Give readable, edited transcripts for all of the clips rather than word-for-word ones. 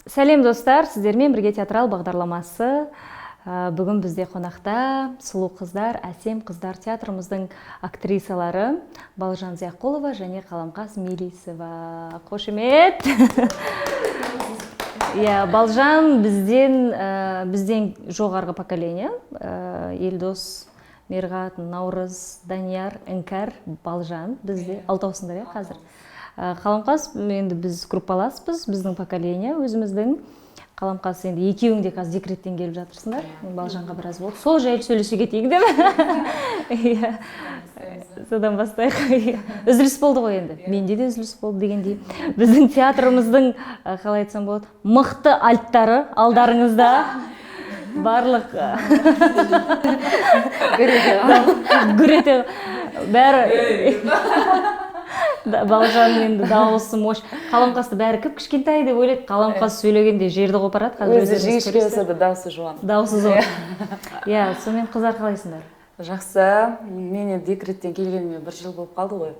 Сәлем достар, сіздермен бірге театрал бағдарламасы. Бүгін бізде қонақта сұлу қыздар, әсем қыздар театрымыздың актрисалары Балжан Зияқұлова және Қаламқас Мелисова. Қошемет! Балжан бізден жоғарғы поколение. Елдос, Мерғат, Наурыз, Данияр, Іңкәр, Балжан бізде 6-аусындар қазір. Қаламқас, енді біз группаласпыз, біздің поколение, өзіміздің. Қаламқас, енді екеуің де қазір декреттен келіп жатырсыңдар. Балжанға біраз болды. Сол жайлы сөйлесе кетейік деп. Содан бастайық. Үзіліс болды ғой енді. Менде де үзіліс болды дегендей. Біздің театрымыздың, қалай айтсам болады, мықты альттары алдарыңызда. Барлық гүрете бәрі Балжан енді дауысы мош. Қаламқасты бәрі кішкентай деп ойлайды. Қаламқас сөйлегенде жерді қопарады. Өзі жіңішке болса да дауысы жуан. Дауысы зор. Сонымен қыздар қалайсыңдар? Жақсы. Мен декреттен келгеніме 1 жыл болып қалды ғой.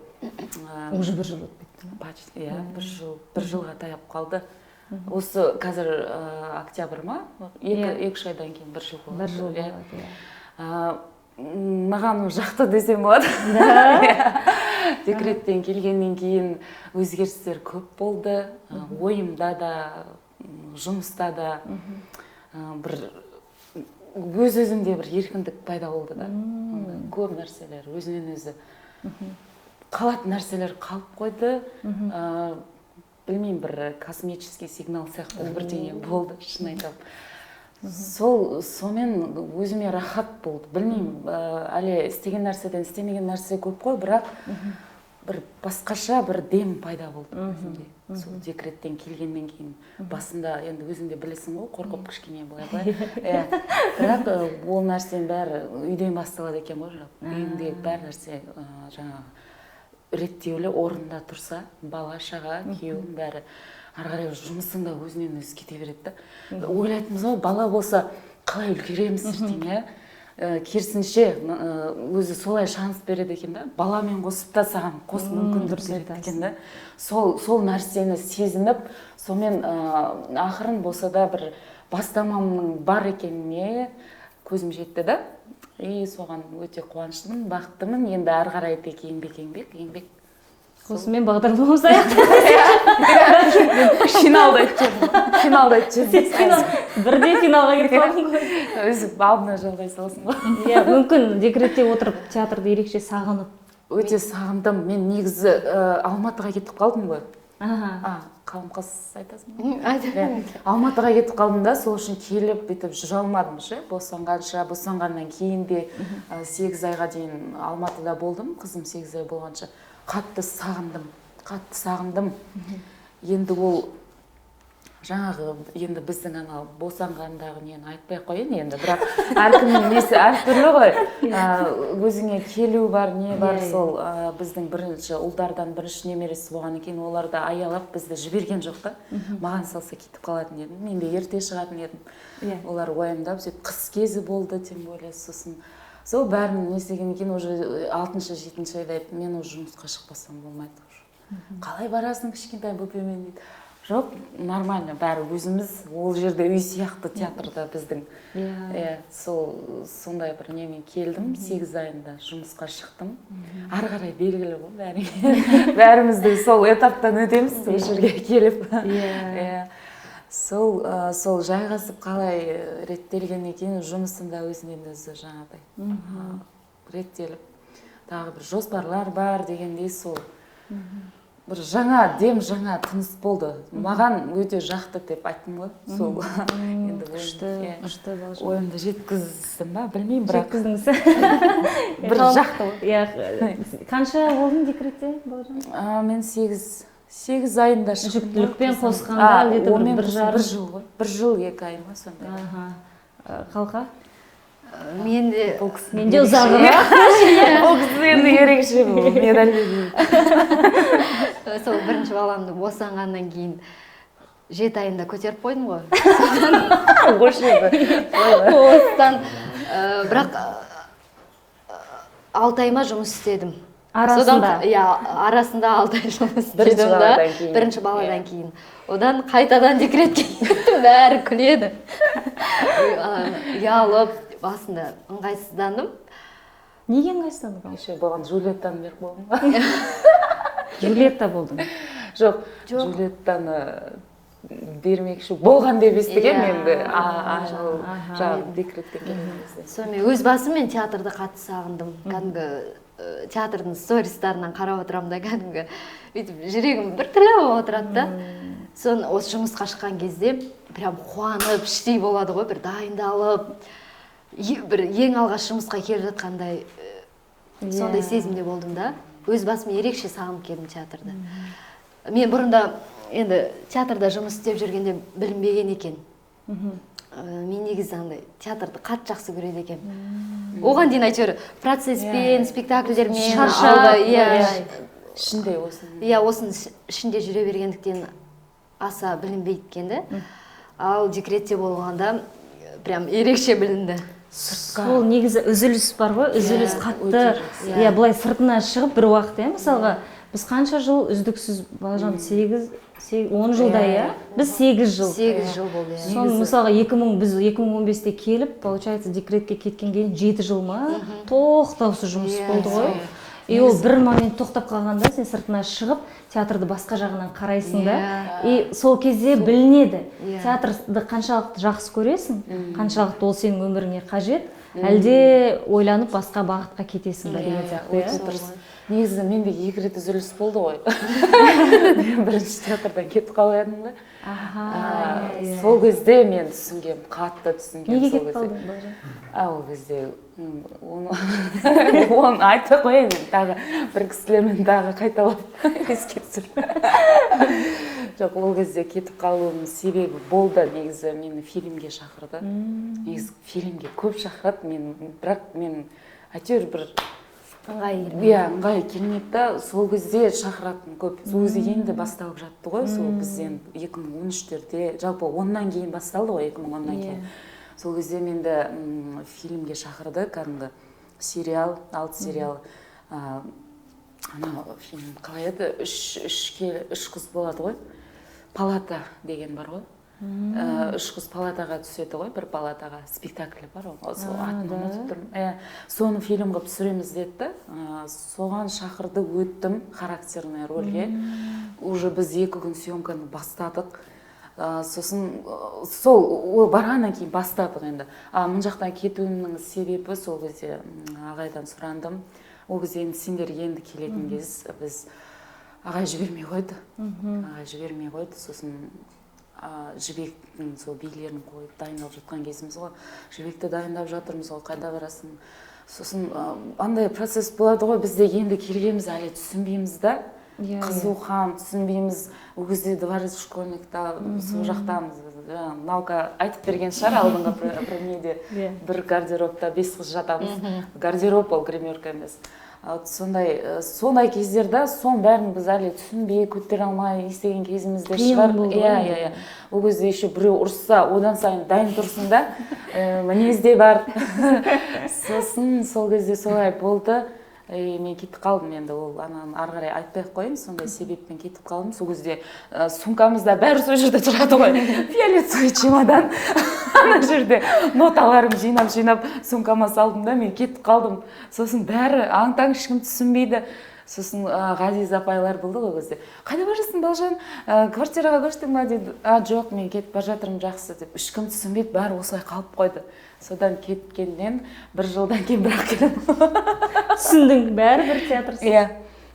Уже 1 жыл өтіп кетті. Бір жылға таяп қалды. Осы қазір октябрь ма? 2-3 айдан кейін 1 жыл болды. 1 жыл болады. Маған жақты десем болады. Декреттен келгеннен кейін өзгерістер көп болды. Ойымда да, жұмыста да бір өз-өзімде бір еркіндік пайда болды да. Көп нәрселер өзінен өзі қалатын нәрселер қалып қойды. Білмеймін, бір космический сигнал сияқты бірдеңе болды, шын айтам. Сомен өзіме рахат болды. Білмеймін, әлі істеген нәрседен істемеген нәрсе көп қой, бірақ бір басқаша бір дем пайда болды өзімде. Сол декреттен келгеннен кейін басында енді өзіңде білесің ғой, қорқып кішкене былай. Бірақ ол нәрсенің бәрі үйден басталады екен ғой, үйіңде бәр нәрсе жаңағы реттеулі орында тұрса, бала, шаға, күйеуің бәрі арғарай жұмысың да өзінен өзі кете береді. Ойлайтынбыз ғой, бала болса қалай үлгереміз ертең, керісінше өзі солай шанс береді екен да. Баламен қосып та саған қос мүмкіндік береді екен да. Сол нәрсені сезініп, сонымен ақырын болса да бір бастамамның бар екеніне көзім жетті да. Соған өте қуаныштымын, бақыттымын. Енді ары қарай тек еңбек. Осымен бағдарламамыз аяқталды. Финалда айтып Бірде финалға кетіп қалдың ғой. Өзі алдына жалғай саласың ғой. Мүмкін декретте отырып театрды ерекше сағынып. Өте сағындым. Мен негізі Алматыға кетіп қалдым ғой. Қаламқас айтасың ба? Алматыға кетіп қалдым да, сол үшін келіп бүйтіп жүре алмадым. Босанғаннан кейін де 8 айға дейін Алматыда болдым. Қызым 8 ай болғанша. Қатты сағындым. Енді ол жаңағы енді біздің анау босанғандағы нені айтпай қойын енді, бірақ әркімнің несі әртүрлі ғой. Өзіңе келу бар, не бар, сол біздің бірінші ұлдардан бірінші немересі болғаннан кейін оларды аялап бізді жіберген жоқ та. Маған салса кетіп қалатын едім. Мен де ерте шығатын едім. Олар уайымдап, сөйтіп қыс кезі болды, тем более сосын. Сол бәрін несегеннен кейін уже 6-7 айда мен уже жұмысқа шықпасам болмайды. Қалай барасың кішкентай бөпемен дейді. Жоқ, нормально, бәрі өзіміз, ол жерде үй сияқты театрда біздің. Сондай бір немен келдім, 8 айында жұмысқа шықтым. Ары қарай белгілі ғой, бәрімізді сол этаптан өтеміз, сол жерге келіп. Сол жайғасып қалай реттелгеннен кейін жұмысында өзінен өзі жаңағыдай реттеліп. Тағы бір жоспарлар бар дегендей сол. Бір жаңа дем, жаңа тыныс болды. Маған өте жақты деп айттым ғой. Сол енді ойымды жеткіздім ба, білмеймін, бірақ жеткіздіңіз. Бір жақты ғой. Қанша болдың декретте, Балжан? Мен 8 айында шықтым. Жүктілікпен қосқанда бір жыл ғой. 1 жыл 2 ай ма сондай. Қалқа? Менде ұзағырақ. Ол кісі енді ерекше бұл, медаль берейін. Сол бірінші баламды босанғаннан кейін 7 айында көтеріп қойдым ғой. Бірақ 6 айма жұмыс істедім. Арасында? Иә, арасында 6 ай жұмыс Бірінші істедім да. баладан кейін. Бірінші баладан кейін. Одан қайтадан декретке кеттім, бәрі күледі. Ұялып, басында ыңғайсыздандым. Неге ыңғайсыздандың? Еще болған Джульеттаны беріп болдым ба? Джульетта болдың. Жоқ, Джульеттаны бермекші болған деп естіген енді. Жаңағы декреттен келген кезде. Сонымен өз басым мен театрда қатты сағындым. Кәдімгі театрдың стористарынан қарап отырамын да, кәдімгі бүйтіп жүрегім бір түрлі болып отырады да. Сон осы жұмысқа шыққан кезде прям қуанып, іштей болады ғой, бір дайындалып, бір ең алғаш жұмысқа келіп жатқандай сондай сезімде болдым да. Өз басым ерекше сағынып келдім театрда. Мен бұрында енді театрда жұмыс істеп жүргенде білінбеген екен. Мен негізі андай театрды қатты жақсы көреді екем. Оған дейін әйтеуір процесспен, спектакльдермен ішінде осының. Иә, осының ішінде жүре бергендіктен аса білінбейді екен де. Ал декретте болғанда прям ерекше білінді. Сол негізі үзіліс бар ғой, үзіліс қатты. Иә, былай сыртына шығып бір уақыт, мысалға біз қанша жыл үздіксіз, Балжан 10 жылда, иә? Біз 8 жыл. 8 жыл болды. Сон мысалға біз 2015-те келіп, получается, декретке кеткен кейін 7 жыл ма тоқтаусыз жұмыс болды ғой. И ол бір момент тоқтап қалғанда сен сыртына шығып, театрды басқа жағынан қарайсың да. И сол кезде білінеді. Театрды қаншалықты жақсы көресің, қаншалықты ол сенің өміріңе қажет, әлде ойланып басқа бағытқа кетесің ба деген сияқты. Негізі менде 2 рет үзіліс болды ғой. Бірінші театрдан кетіп қалғаным да. Сол кезде мен түсінгем, қатты түсінгем. Неге кетіп қалдың, Балжан? Ол кезде оны айтпай қояйын, тағы бір кісілермен тағы қайталап еске түсір. Жоқ, ол кезде кетіп қалуым себебі болды. Негізі мені фильмге шақырды. Негізі фильмге көп шақырады, бірақ мен әйтеуір бір ыңғай келмеді да, сол кезде шақыратын көп. Сол кезде енді басталып жатты ғой, сол бізден 2013-терде, жалпы 10-нан кейін басталды ғой, 2010-нан кейін. Сол кезде менді фильмге шақырды, кәдімгі сериал, 6 сериал. Ана фильм қалай еді, 3 қыз болады ғой, палата деген бар ғой. 3 қыз палатаға түседі ғой, бір палатаға спектаклі бар ғой, сол атын ұмытып тұрмын. Соны фильм қылып түсіреміз деді. Соған шақырды, өттім характерный рөлге. Уже біз 2 күн съемканы бастадық. Сосын сол барғаннан кейін бастадық енді. Мұн жақтан кетуімнің себебі сол кезде ағайдан сұрандым. Ол кезде енді сендер енді келетін кез біз ағай жібермей қойды. Сосын жібектің сол билерін қойып дайындалып жатқан кезіміз ғой. Жібекті дайындап жатырмыз ғой, қайда барасың. Сосын андай процесс болады ғой, бізде енді келгеніміз әлі түсінбейміз да. Қызухан түсінбейміз. Ол кезде дворец школьникта сол жақтамыз. Наука айтып берген шығар алдыңғы неде. Бір гардеробта 5 қыз жатамыз. Гардероб ол гримерка емес. Сондай кездерде сон бәрін біз әлі түсінбей, көтере алмай істеген кезімізде шығар. Ол кезде еще біреу ұрысса, одан сайын дайын тұрсын да, мінезде бар. Сосын сол кезде солай болды. Мен кетіп қалдым енді, ол ананы ары қарай айтпай-ақ қойын, сондай себеппен кетіп қалдым. Сол кезде сумкамызда бәрі сол жерде тұрады ғой, фиолетовый чемодан. Ана жерде ноталарым жинап сумкама салдым да, мен кетіп қалдым. Сосын бәрі аң-таң, ешкім түсінбейді. Сосын Ғазиз апайлар болды ғой кезде. Қайда барасың, Балжан? Квартираға көштің ба дейді. Жоқ, мен кетіп бара жатырмын, жақсы деп. Ешкім түсінбейді, бәрі осылай қалып қойды. Содан кеткеннен 1 жылдан кейін бірақ келдім. Түсіндің, бәрі бір театрсыз. Иә,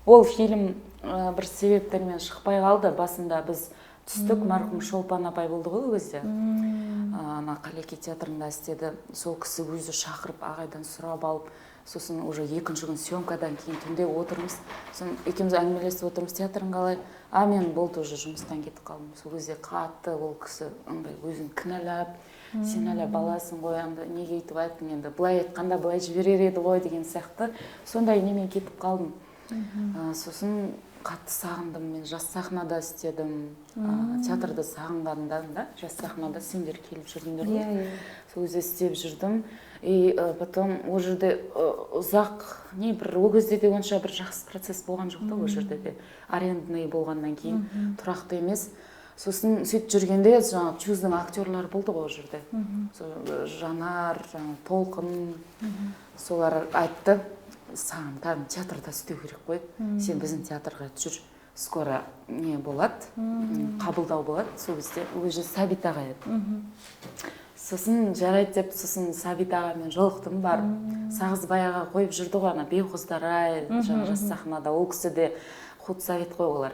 ол фильм бір себептермен шықпай қалды. Басында біз түстік, марқұм Шолпан апай болды ғой ол кезде. Ана Қалеке театрында істеді. Сол кісі өзі шақырып, ағайдан сұрап алып, сосын уже 2-ші күн съемкадан кейін түнде отырмыз. Сосын екеуміз әңгімелесіп отырмыз, театрың қалай? Мен болды уже жұмыстан кетіп қалдым. Сол кезде қатты ол кісі өзін кінәлап, сен әлі баласың ғой, неге өйтіп айттың, енді былай айтқанда былай жіберер еді ғой деген сияқты. Сондай немен кетіп қалдым. Сосын қатты сағындым, мен жас сахнада істедім, театрды сағынғандан да жас сахнада сендер келіп жүрдіңдер ғой, сол кезде істеп жүрдім. И потом ол жерде ұзақ бір ол кезде де онша бір жақсы процесс болған жоқ та, ол жерде де арендный болғаннан кейін тұрақты емес. Сосын сөйтіп жүргенде жаңағы Чуздың актерлары болды ғой ол жерде. Жанар, Толқын, солар айтты, саған кәдімгі театрда істеу керек қой, сен біздің театрға жүр, скоро не болады, қабылдау болады. Сол кезде уже Сәбит аға еді. Сосын жарайды деп, сосын Сәбит ағамен жолықтым, барып Сағызбай аға қойып жүрді ғой, ана Бейқұздар-ай, жаңа жас сахнада, ол кісі де худсовет қой олар.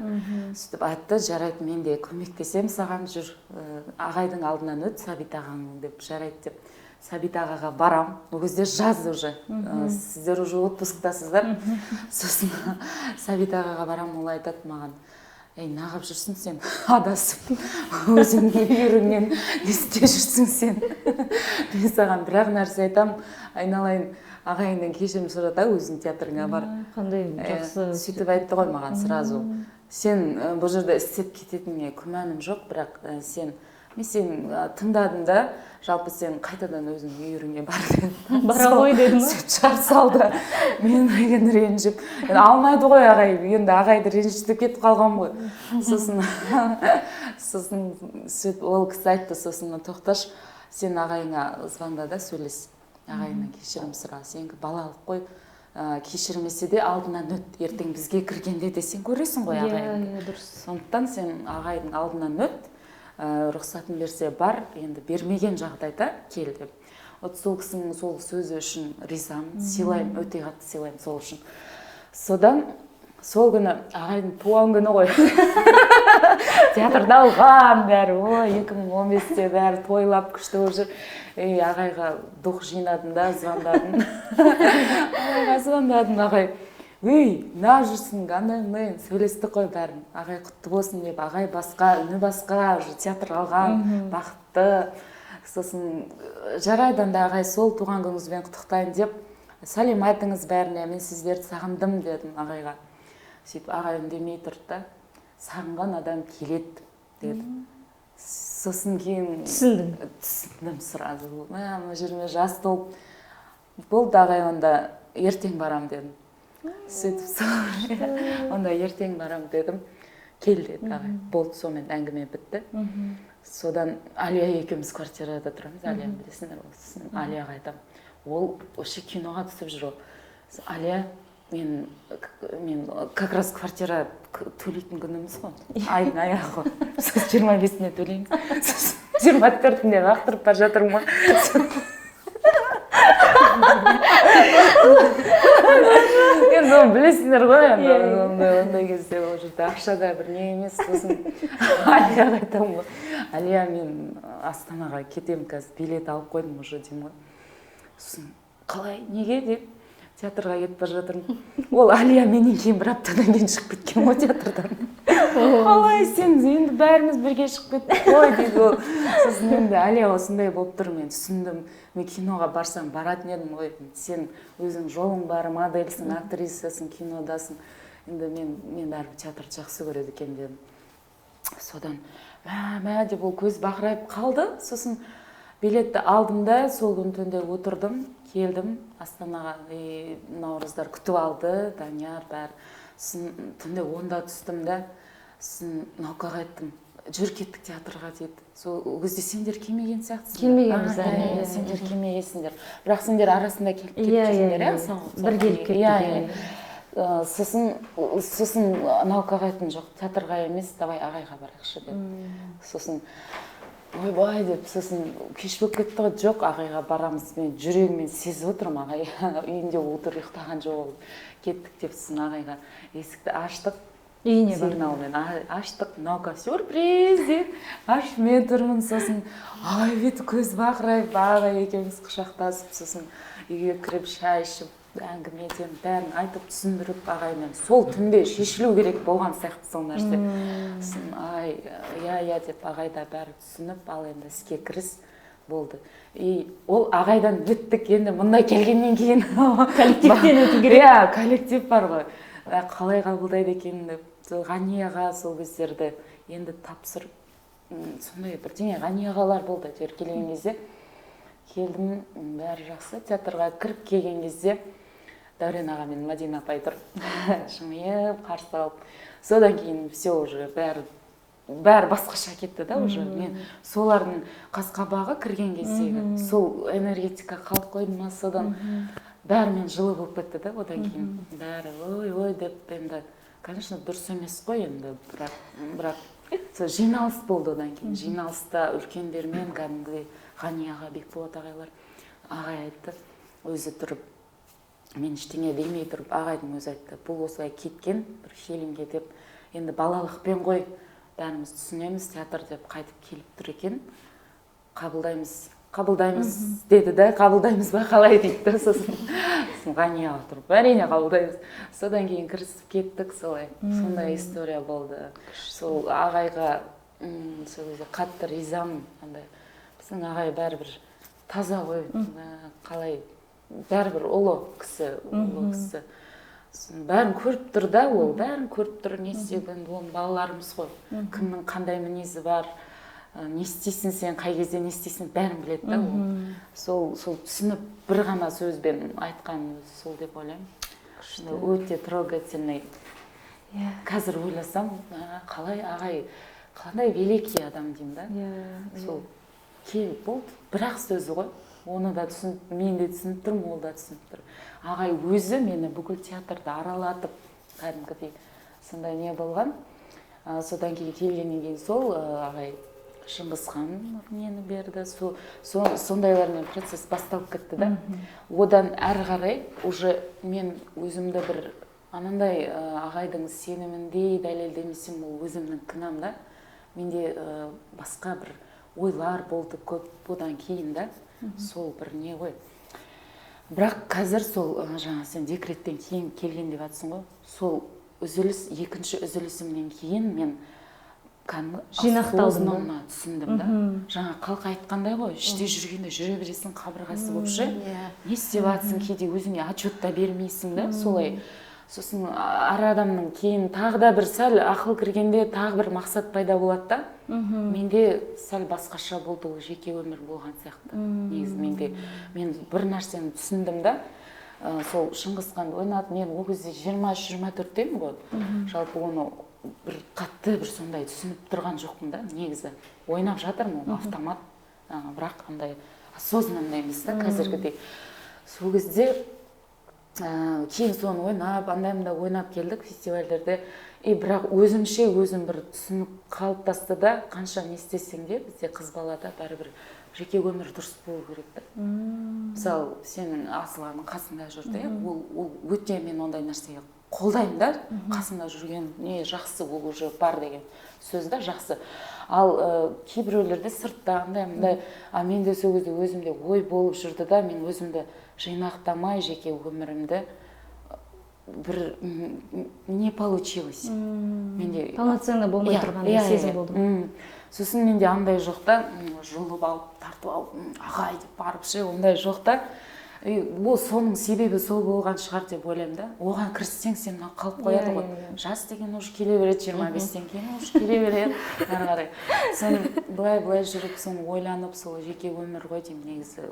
Сөйтіп айтты, жарайды, мен де көмектесем саған, жүр, ағайдың алдынан өт, Сәбит ағаң деп, жарайды деп. Сәбит ағаға барам, ол кезде жаз уже, сіздер уже отпусктасыздар. Сосын Сәбит ағаға барам, ол айтады маған, нағып жүрсің сен, адасып, өзіңнің үйіріңнен не істеп жүрсің сен. Мен саған бір-ақ нәрсе айтам, айналайын, ағайыңнан кешірім сұрата, өзің театрыңа бар. Қандай жақсы. Сөйтіп айтты ғой маған сразу. Сен бұл жерде істеп кететініңе күмәнім жоқ, бірақ мен сен тыңдадым да, жалпы сен қайтадан өзің үйіріңе бар дедім. Бара ғой дедім ба? Сөйтіп шығарып салды. Мен енді ренжіп, алмайды ғой ағай, енді ағайды ренжітіп кетіп қалған ғой. Сосын сөйтіп ол кісі айтты, сосын тоқташ, сен ағайыңа звонда да сөйлес. Ағайына кешірім сұра, сенгі балалық қой, кешірмесе де алдынан өт, ертең бізге кіргенде де сен көресің ғой ағайын. Сондықтан сен ағайдың алдынан өт, рұқсатын берсе бар, енді бермеген жағдайда кел деп. Сол кісінің сол сөзі үшін ризамын, сыйлаймын, өте қатты сыйлаймын сол үшін. Содан сол күні ағайдың туған күні ғой. Театрда алған бәрі, 2015-те бәрі тойлап күшті болып жүр. Ағайға дух жинадым да, звондадым. Ағайға звондадым, ағай, на жүрсің, ғана сөйлестік қой бәрін. Ағай құтты болсын деп, ағай басқа, үні басқа, театр алған, бақытты. Сосын жарайдан да ағай сол туған күніңізбен құттықтайын деп, сәлем айтыңыз бәріне, мен сіздерді сағындым дедім ағайға. Сөйтіп ағай үндемей тұрды да, сағынған адам келеді деді. Сосын кейін түсіндім сразу. Мына жеріме жас толып, болды ағай, онда ертең барам дедім. Сөйтіп онда ертең барам дедім. Кел деді ағай. Болды, сонымен әңгіме бітті. Содан Алия екеуміз квартирада тұрамыз. Алияны білесіңдер ғой. Алияға айтам. Ол осы киноға түсіп жүр. Алия, мен как раз квартира төлейтін күніміз ғой. Айдың аяғы ғой. Сосын 25-іне төлейміз. Сосын 24-інде лақтырып бар жатырмын ғой. Енді оны білесіңдер ғой, ондай кезде ол жерде ақшада бір не емес. Сосын Алияға айтамын ғой. Алия, мен Астанаға кетемін, қазір билет алып қойдым уже деймін ғой. Сосын қалай, неге деп театрға кетіп бар жатырмын. Ол Алия менен кейін бір аптадан кейін шығып кеткен ғой театрдан. Қалай сен, енді бәріміз бірге шығып кеттік қой дейді ол. Сосын енді Алия осындай болып тұр, мен түсіндім. Мен киноға барсам баратын едім ғой. Сен өзің жолың бар, модельсің, актрисасың, кинодасың. Енді мен бәрібір театрды жақсы көреді екен дедім. Содан мә деп ол көз бақырайып қалды. Сосын билетті алдым да, сол күн түнде отырдым, келдім Астанаға. Наурыздар күтіп алды, Данияр бәрі. Сосын түнде 10-да түстім да, сосын Наукаға айттым, жүр кеттік театрға дейді. Сол кезде сендер келмеген сияқтысыңдар. Келмегенбіз. Сендер келмегенсіңдер. Бірақ сендер арасында келіп кеткендер, бір келіп кеттік. Сосын Наукаға айттым, жоқ, театрға емес, давай ағайға барайықшы деп. Сосын ойбай деп, сосын кеш болып кетті ғой, жоқ, ағайға барамыз, мен жүрегіммен сезіп отырмын, ағай үйінде отыр, ұйықтаған жоқ, кеттік деп, сосын ағайға есікті аштық. Үйіне бар. Сигналмен аштық, Наука сюрприз деп, ашып мен тұрмын, сосын ағай беті көз бақырайып, ағай екеуміз құшақтасып, сосын үйге кіріп шай ішіп, әңгімеден бәрін айтып түсіндіріп ағаймен сол түнде шешілу керек болған сияқты сол нәрсе. Сосын ағай я деп ағайда бәрі түсініп, ал енді іске кіріс болды. Ол ағайдан өттік, енді мұнда келгеннен кейін коллективтен өту керек. Коллектив бар ғой. қалай қабылдайды екен деп сол Ғани аға сол кездерді енді тапсырып сондай бірдеңе Ғани ағалар болды әйтеуір келген кезде келдім, бәрі жақсы. Театрға кіріп келген кезде Дәурен аға мен Мадина апай тұр жымиып қарсы алып, содан кейін все уже бәрі басқаша кетті да уже. Мен солардың қас-қабағы кірген кездегі сол энергетика қалып қойды ма, содан бәрімен жылы болып кетті да. Одан кейін бәрі ой деп, енді конечно дұрыс емес қой енді, бірақ сол жиналыс болды. Одан кейін жиналыста үлкендермен кәдімгідей Ғани аға, Бекболат ағайлар, ағай айтты, өзі тұрып, мен ештеңе демей тұрып, ағайдың өзі айтты, бұл осылай кеткен бір хилингге деп, енді балалықпен ғой, бәріміз түсінеміз, театр деп қайтып келіп тұр екен, қабылдаймыз деді да, қабылдаймыз ба қалай дейді. Сосын Ғани аға тұрып, әрине қабылдаймыз. Содан кейін кірісіп кеттік, сондай история болды. Сол ағайға сол кезде қатты ризамын. Біздің ағай бәрібір таза ғой, қалай бәрібір ұлы кісі. Бәрін көріп тұр да, ол бәрін көріп тұр, не істеген, ол балаларымыз ғой. Кімнің қандай мінезі бар, не істейсің сен, қай кезде не істейсің, бәрін біледі да. Сол түсініп бір ғана сөзбен айтқан сол деп ойлаймын. Өте трогательный. Қазір ойласам, қалай ағай, қандай великий адам деймін да. Сол кейін болды, бірақ сөзі ғой. Оны да түсініп, мен де түсініп тұрмын, ол да түсініп тұр. Ағай өзі мені бүкіл театрды аралатып, кәдімгідей сондай не болған. Содан кейін келгеннен кейін сол ағай Шыңғысхан нені берді. Сондайлармен процесс басталып кетті да. Одан әрі қарай уже мен өзімді бір анандай ағайдың сеніміндей дәлелдемесем, ол өзімнің кінәм да. Менде басқа бір ойлар болды көп одан кейін да. Сол бір не ғой. Бірақ қазір сол жаңа сен декреттен кейін келген деп жатсың ғой. Сол үзіліс, екінші үзілісімнен кейін мен жинақталдым түсіндім да. Жаңа қалқа айтқандай ғой, іште жүргенде жүре бересің қабырғасы болып ше. Не істеп жатсың, кейде өзіңе отчет та бермейсің да, солай. Сосын әр адамның кейін тағы да бір сәл ақыл кіргенде тағы бір мақсат пайда болады да. Менде сәл басқаша болды, ол жеке өмір болған сияқты. Негізі мен бір нәрсені түсіндім да. Сол Шыңғысханды ойнап, мен ол кезде 23-24-теймін ғой. Жалпы оны бір қатты бір сондай түсініп тұрған жоқпын да. Негізі ойнап жатырмын, ол автомат. Бірақ андай осознанно емес та қазіргідей. Сол кезде кейін соны ойнап, андайымда ойнап келдік фестивальдерде. Бірақ өзімше өзім бір түсініп қалыптасты да, қанша не істесең де, бізде қыз балада бәрібір жеке өмір дұрыс болу керек та. Мысалы, сенің асыланың қасында жүрді, ол өте мен ондай нәрсеге қолдаймын да, қасында жүрген не жақсы, ол уже бар деген сөз да жақсы. Ал кейбіреулерде сыртта андай, менде сол кезде өзімде ой болып жүрді да, мен өзімді жинақтамай жеке өмірімді бір не получилось. Полноценно болмай тұрғандай сезім болды. Сосын менде андай жоқ та, жұлып алып, тартып алып, ағай деп барып ше, ондай жоқ та. Ол соның себебі сол болған шығар деп ойлаймын да. Оған кіріссең сен қалып қояды ғой. Жас деген уже келе береді, 25-тен кейін уже келе береді. Әрі қарай. Соны былай жүріп, соны ойланып, сол жеке өмір ғой деймін негізі.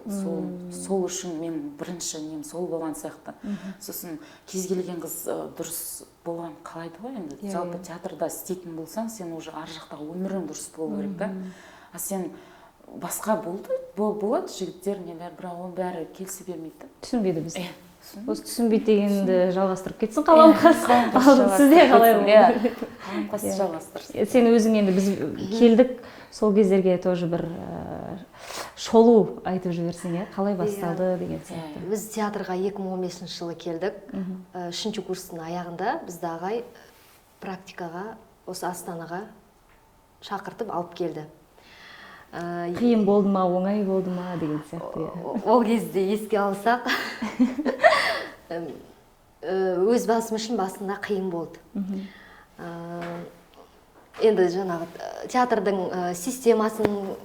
Сол үшін мен бірінші нем сол болған сияқты. Сосын кез келген қыз дұрыс болған қалайды ғой енді. Жалпы театрда істейтін болсаң, сен уже ар жақтағы өмірің дұрыс болу керек та. А сен басқа болады жігіттер нелер, бірақ ол бәрі келісе бермейді. Түсінбейді біз. Осы түсінбейді дегенді жалғастырып кетсін қаламқас. Сізде қалай болды? Қаламқас жалғастырсын. Сен өзің енді біз келдік, сол кездерге тоже бір шолу айтып жіберсең, қалай басталды деген сияқты. Біз театрға 2015 жылы келдік. 3-ші курстың аяғында бізді ағай практикаға осы Астанаға шақыртып алып келді. Қиын болды ма, оңай болды ма деген сияқты. Ол кезде еске алсақ, өз басым үшін басында қиын болды. Енді жаңағы театрдың системасын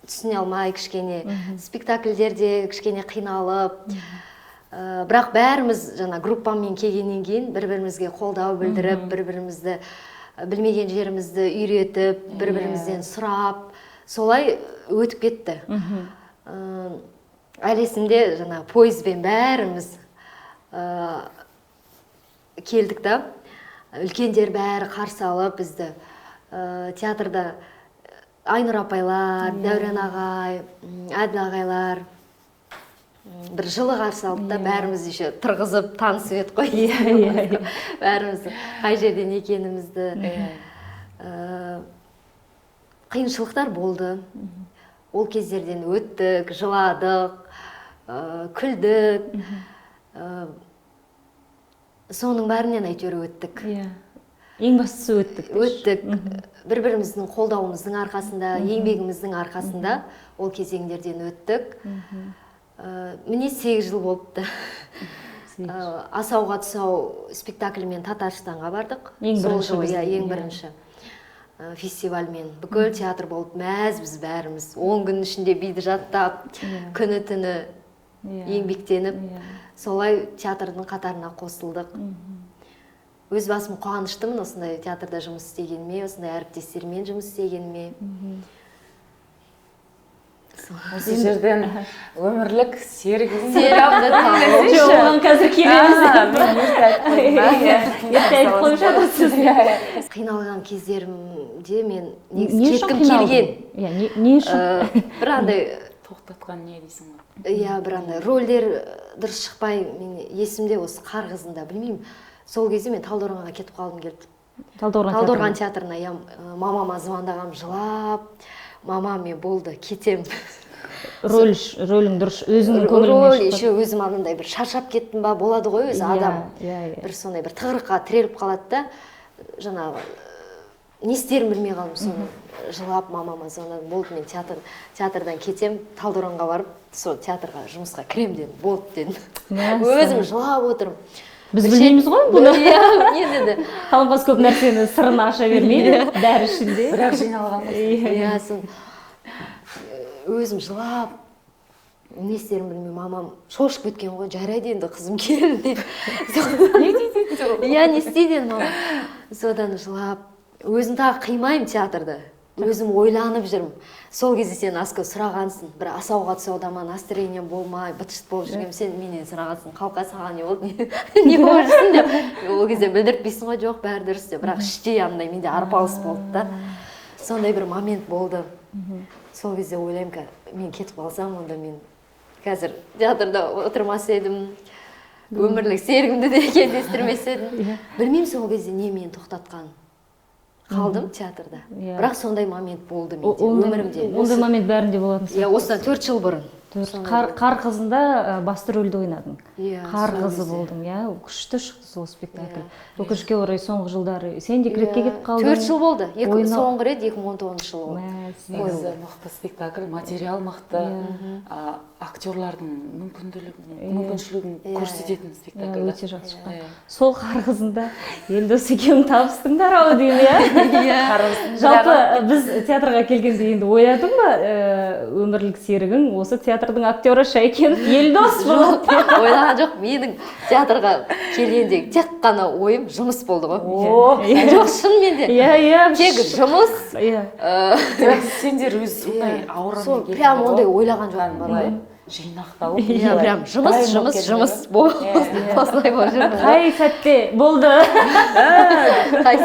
түсіне алмай кішкене, спектакльдерде кішкене қиналып, бірақ бәріміз жаңа группамен келгеннен кейін бір-бірімізге қолдау білдіріп, бір-бірімізді білмеген жерімізді үйретіп, бір-бірімізден сұрап, солай өтіп кетті. Әлі есімде жаңа пойызбен бәріміз келдік та, үлкендер бәрі қарсы алып бізді. Театрда Айнұр апайлар, Дәурен ағай, Әділ ағайлар бір жылы қарсы алды да, бәріміз еще тұрғызып танысып еді қой. Бәріміз қай жерден екенімізді. Қиыншылықтар болды. Ол кездерден өттік, жыладық, күлдік. Соның бәрінен әйтеуір өттік. Ең бастысы өттік. Өттік. Бір-біріміздің қолдауымыздың арқасында, еңбегіміздің арқасында ол кезеңдерден өттік. Міне 8 жыл болыпты. Асауға тұсау спектакльмен Татарстанға бардық. Ең бірінші фестивальмен. Бүкіл театр болып мәз біз бәріміз. 10 күн ішінде биді жаттап, күні түні еңбектеніп, солай театрдың қатарына қосылдық. Өз басым қуаныштымын осындай театрда жұмыс істегеніме, осындай әріптестермен жұмыс істегеніме. Осы жерден өмірлік серігін оған қазір келеміз. Қиналған кездерімде мен кеткім келген. Не үшін? Бір андай тоқтатқан не дейсің ғой? Иә, бір андай рөлдер дұрыс шықпай, мен есімде осы қар қызында, білмеймін, сол кезде мен Талдықорғанға кетіп қалдым келді. Талдықорған театрына, мамама звондағам, жылап, мама, мен болды, кетем. Рөлің дұрыс, өзіңнің көңіліңе шықпады. шықпады. Еще өзім андай бір шаршап кеттім ба, болады ғой өзі адам. Бір сондай бір тығырыққа тіреліп қалады да, жаңағы не істерін білмей қалдым, соны жылап мамама звондадым, болды, мен театрдан кетем, Талдықорғанға барып, сол театрға жұмысқа кірем дедім, болды дедім. Өзім жылап отырмын. Біз білмейміз ғой бұны. Не деді? Талғас көп нәрсені сырын аша бермейді, бәрі ішінде. Бірақ жиналған. Иә, өзім жылап, не істерін білмей, мамам шошып кеткен ғой, жарайды енді қызым келді. Не дейді? Иә, не істейді мама. Содан жылап, өзім тағы қимаймын театрда. Өзім ойланып жүрмін. Сол кезде сен Аскө сұрағансың, бір асауға тұсауда настроением болмай, бытышт болып жүргем, сен менен сұрағансың, қалқа саған не болды, не болып жүрсің деп. Ол кезде білдіртпейсің ғой, жоқ, бәрі дұрыс деп, бірақ іштей андай менде арпалыс болды да. Сондай бір момент болды. Сол кезде ойлаймын, мен кетіп қалсам, онда мен қазір театрда отырмас едім, өмірлік серігімді де кездестірмес едім. Білмеймін сол кезде не мені тоқтатқан. Қалдым театрда. Бірақ сондай момент болды менде, өмірімде. Ондай момент бәрінде болатын. Осыдан 4 жыл бұрын. Қар қызында басты рөлді ойнадың. Қар қызы сол болдың, күшті шықты сол спектакль. Өкінішке орай соңғы жылдары сен декретке кетіп қалдың. 4 жыл болды. Соңғы рет 2019 жыл болды. Негізі мықты спектакль, материал мықты, актерлардың мүмкіншілігін көрсететін спектакль. Өте жақсы шыққан. Сол қар қызында Елдос екеуің табыстыңдар ау деймін, Жалпы біз театрға келгенде енді ойладың ба, өмірлік серігің осы театрдың актері Шайкенов Елдос болады? Ойлаған жоқ, менің театрға келгендегі тек қана ойым жұмыс болды ғой. Жоқ, шынымен де. Тек жұмыс. Сендер өз сондай ауырған келген. Прям ондай ойлаған жоқпын балай. Жинақталып. Прям жұмыс. Осылай болып жүрді. Қай сәтте болды? Қай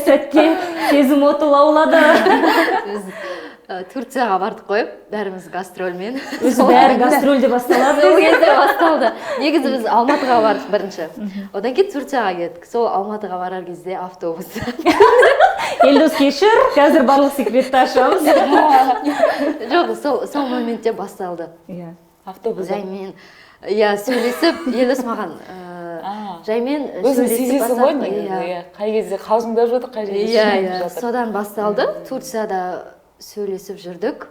сәтте сезім оты лаулады? Турцияға бардық қойып, бәріміз гастрольмен. Өзі бәрі гастрольде басталады. Сол кезде басталды. Негізі біз Алматыға бардық бірінші. Одан кейін Турцияға кеттік. Сол Алматыға барар кезде автобус. Елдос кешір, қазір барлық секретті ашамыз. Жоқ, сол моментте басталды. Автобус. Жаймен, сөйлесіп, Елдос маған жаймен өзің сезесің ғой негізі. Қай кезде қалжыңдап жатыр, қай жерде шынайып жатыр. Содан басталды. Турцияда сөйлесіп жүрдік.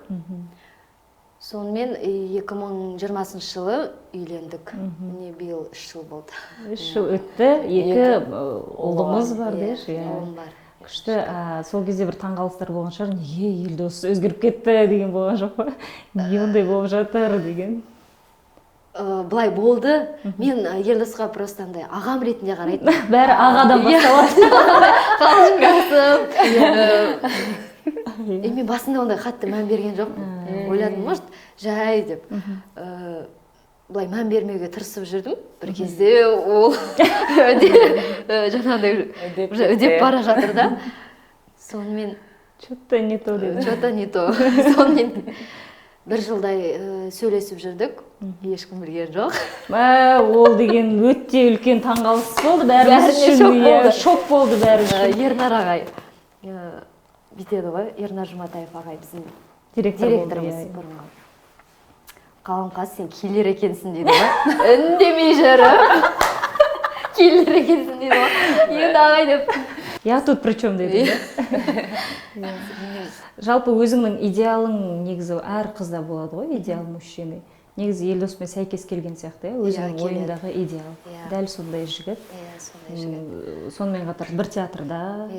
Сонымен 2020 жылы үйлендік. Міне биыл 3 жыл болды. 3 жыл өтті, 2 ұлымыз бар деші. Ұлым бар. Күшті, сол кезде бір таңғалыстар болған шығар, неге Елдос өзгеріп кетті деген болған жоқ па? Неге ондай болып жатыр деген? былай болды. Мен Елдосқа просто андай ағам ретінде қарайтын. Бәрі ағадан басталады. Қалжың жасып. Мен басында ондай қатты мән берген жоқпын. Ойладым, может, жай деп. Былай мән бермеуге тырысып жүрдім. Бір кезде ол жаңағыдай үдеп бара жатыр да. Сонымен Что-то не то деді. что-то не то. Сонымен бір жылдай сөйлесіп жүрдік. Ешкім білген жоқ. Ол деген өте үлкен таңғалыс болды. Бәріміз үшін шок болды бәрі үшін. Ернар ағай бүйтеді ғой, Ернар Жұматаев ағай біздің директорымыз бұрынғы. Қаламқас, сен киллер екенсің дейді ғой. Үндемей жүріп. Киллер екенсің дейді ғой. Енді ағай деп. Я тут при чем дейді. Жалпы өзіңнің идеалың негізі әр қызда болады ғой, идеал мужчина. Негізі Елдоспен сәйкес келген сияқты, өзіңнің ойындағы идеал. Дәл сондай жігіт. Сонымен қатар бір театрда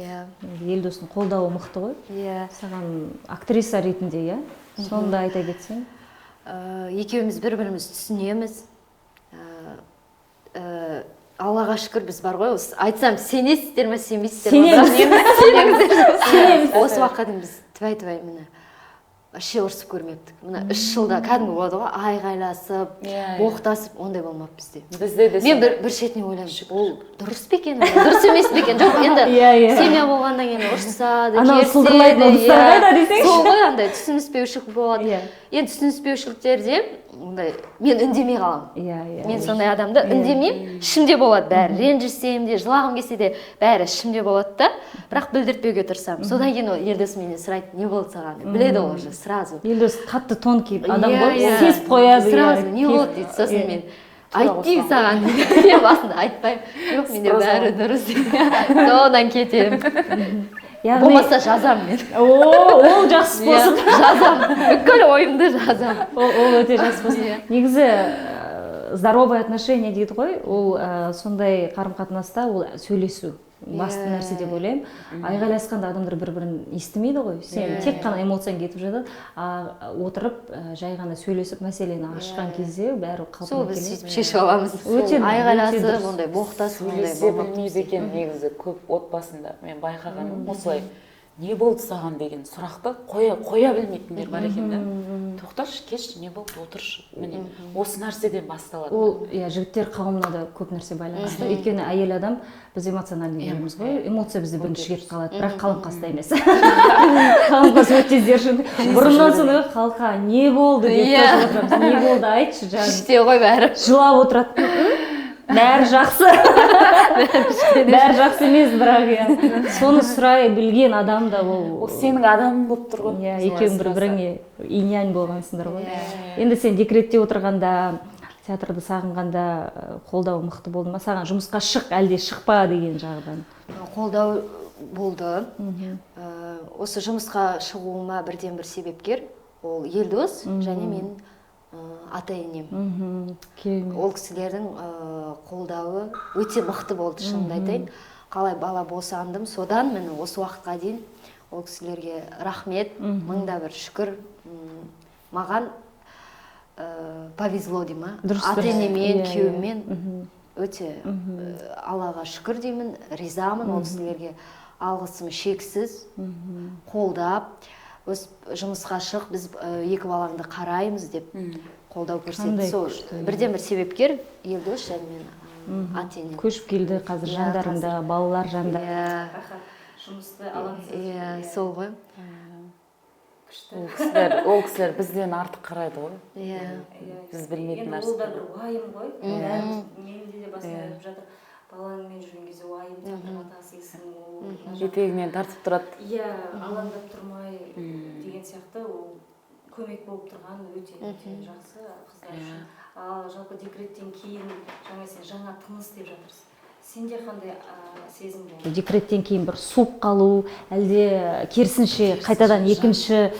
Елдостың қолдауы мықты ғой. Саған актриса ретінде, сонда айта кетсең. Екеуміз бір-біріміз түсінеміз. Аллаға шүкір біз бар ғой, айтсам сенесіздер ме, сенбейсіздер ме? Сенеміз. Осы уақытқа дейін біз тібай міне вообще ұрысып көрмепдік. Мына 3 жылда кәдімгі болады ғой, айғайласып, боқтасып, ондай болмап бізде. Мен бір шетіне ойлаймын, ол дұрыс па екен, дұрыс емес пе екен? Жоқ, енді семья болғаннан кейін ұрысады, керіседі. Сол ғой, андай түсініспеушілік болады. Енді түсініспеушіліктерде мен үндемей қаламын. Мен сондай адамды үндемеймін, ішімде болады бәрі. Ренжісем де, жылағым келсе де бәрі ішімде болады да, бірақ білдіртпеуге тырысамын. Содан кейін Елдос менен сұрайды, не болды саған деп. Біледі ол уже сразу. Елдос қатты тон киіп адам ғой, сезіп қояды. Сразу не болды дейді. Сосын мен айтпаймын саған дейді. Мен басында айтпаймын. Жоқ, менде бәрі дұрыс дейді. Содан кетемін. Болмаса жазам мен. Ол жақсы способ. Жазам. Бүкіл ойымды жазам. Ол өте жақсы способ. Негізі здоровое отношение дейді ғой, ол сондай қарым-қатынаста ол сөйлесу. Басты нәрсе деп ойлаймын. Айғайласқанда адамдар бір-бірін естімейді ғой. Сен тек қана эмоцияң кетіп жатады. Отырып, жай ғана сөйлесіп, мәселені ашқан кезде бәрі қалпына келеді. Сол біз сөйтіп шешіп аламыз. Айғайласып, ондай боқтасып, ондай сөйлесе білмейді екен негізі көп отбасында. Мен байқағаным осылай. Не болды саған деген сұрақты қоя білмейтіндер бар екен да. Тоқташы, кеш, не болды, отыршы. Міне, осы нәрседен басталады. Ол жігіттер қауымына да көп нәрсе байланысты. Өйткені әйел адам біз эмоциональный дейміз ғой. Эмоция бізде бірінші кетіп қалады, бірақ қаламқаста емес. Қаламқас өте сдержанный. Бұрыннан соңғы қалқа не болды деп отырамыз. Не болды, айтшы жаным. Іште ғой бәрі. Жылап отырады. Бәрі жақсы. Бәрі жақсы емес, бірақ соны сұрай білген адам да ол сенің адамың болып тұр ғой. Екеуің бір-біріңе инь-янь болғансыңдар ғой. Енді сен декретте отырғанда, театрды сағынғанда қолдау мықты болды ма? Саған жұмысқа шық, әлде шықпа деген жағынан. Қолдау болды. Осы жұмысқа шығуыма бірден бір себепкер ол Елдос және мен ата-енем. Ол кісілердің қолдауы өте мықты болды, шынымды айтайын. Қалай бала босандым, содан міне осы уақытқа дейін ол кісілерге рахмет, мыңда бір шүкір. Маған повезло деймін, ата-енемен, күйеуіммен өте Аллаға шүкір деймін, ризамын. Ол кісілерге алғысым шексіз, қолдап, жұмысқа шық, біз екі балаңды қараймыз деп қолдау көрсетті. Сол бірден бір себепкер Елдос және мен ата-енем. Көшіп келді қазір жандарында, балалар жанында. Жұмысты алаңсыз. Сол ғой. Ол кісілер бізден артық қарайды ғой. Біз білмейтін нәрсе. Ол да бір уайым ғой. Менде де басында жатыр. Балаңмен жүрген кезде уайым, театрға тасисың. Жетегінен тартып тұрады. Алаңдап тұрмай деген сияқты ол көмек болып тұрған өте жақсы қыздар үшін. Ал жалпы декреттен кейін жаңа тыныс деп жатырсың. Сенде қандай сезім болды? Декреттен кейін бір суып қалу, әлде керісінше қайтадан екінші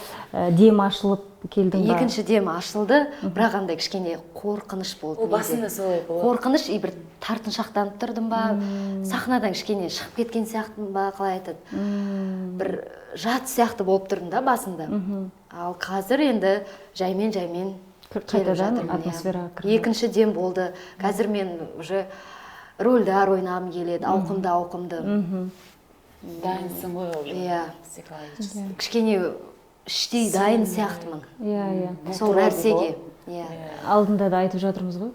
дем ашылып келдің ба? Екінші дем ашылды, бірақ андай кішкене қорқыныш болды. Басында солай болды. Қорқыныш, бір тартыншақтанып тұрдым ба, сахнадан кішкене шығып кеткен сияқтымын ба, қалай айтады. Бір жат сияқты болып тұрдым да басында. Ал қазір енді жаймен қайтадан атмосфераға кірді. Екінші дем болды. Қазір мен уже рөлдар ойнағым келеді, ауқымды. Дайынсың ғой ол. Иә. Психологически. Кішкене іштей дайын сияқтымын. Иә. Сол нәрсеге. Иә. Алдында да айтып жатырмыз ғой,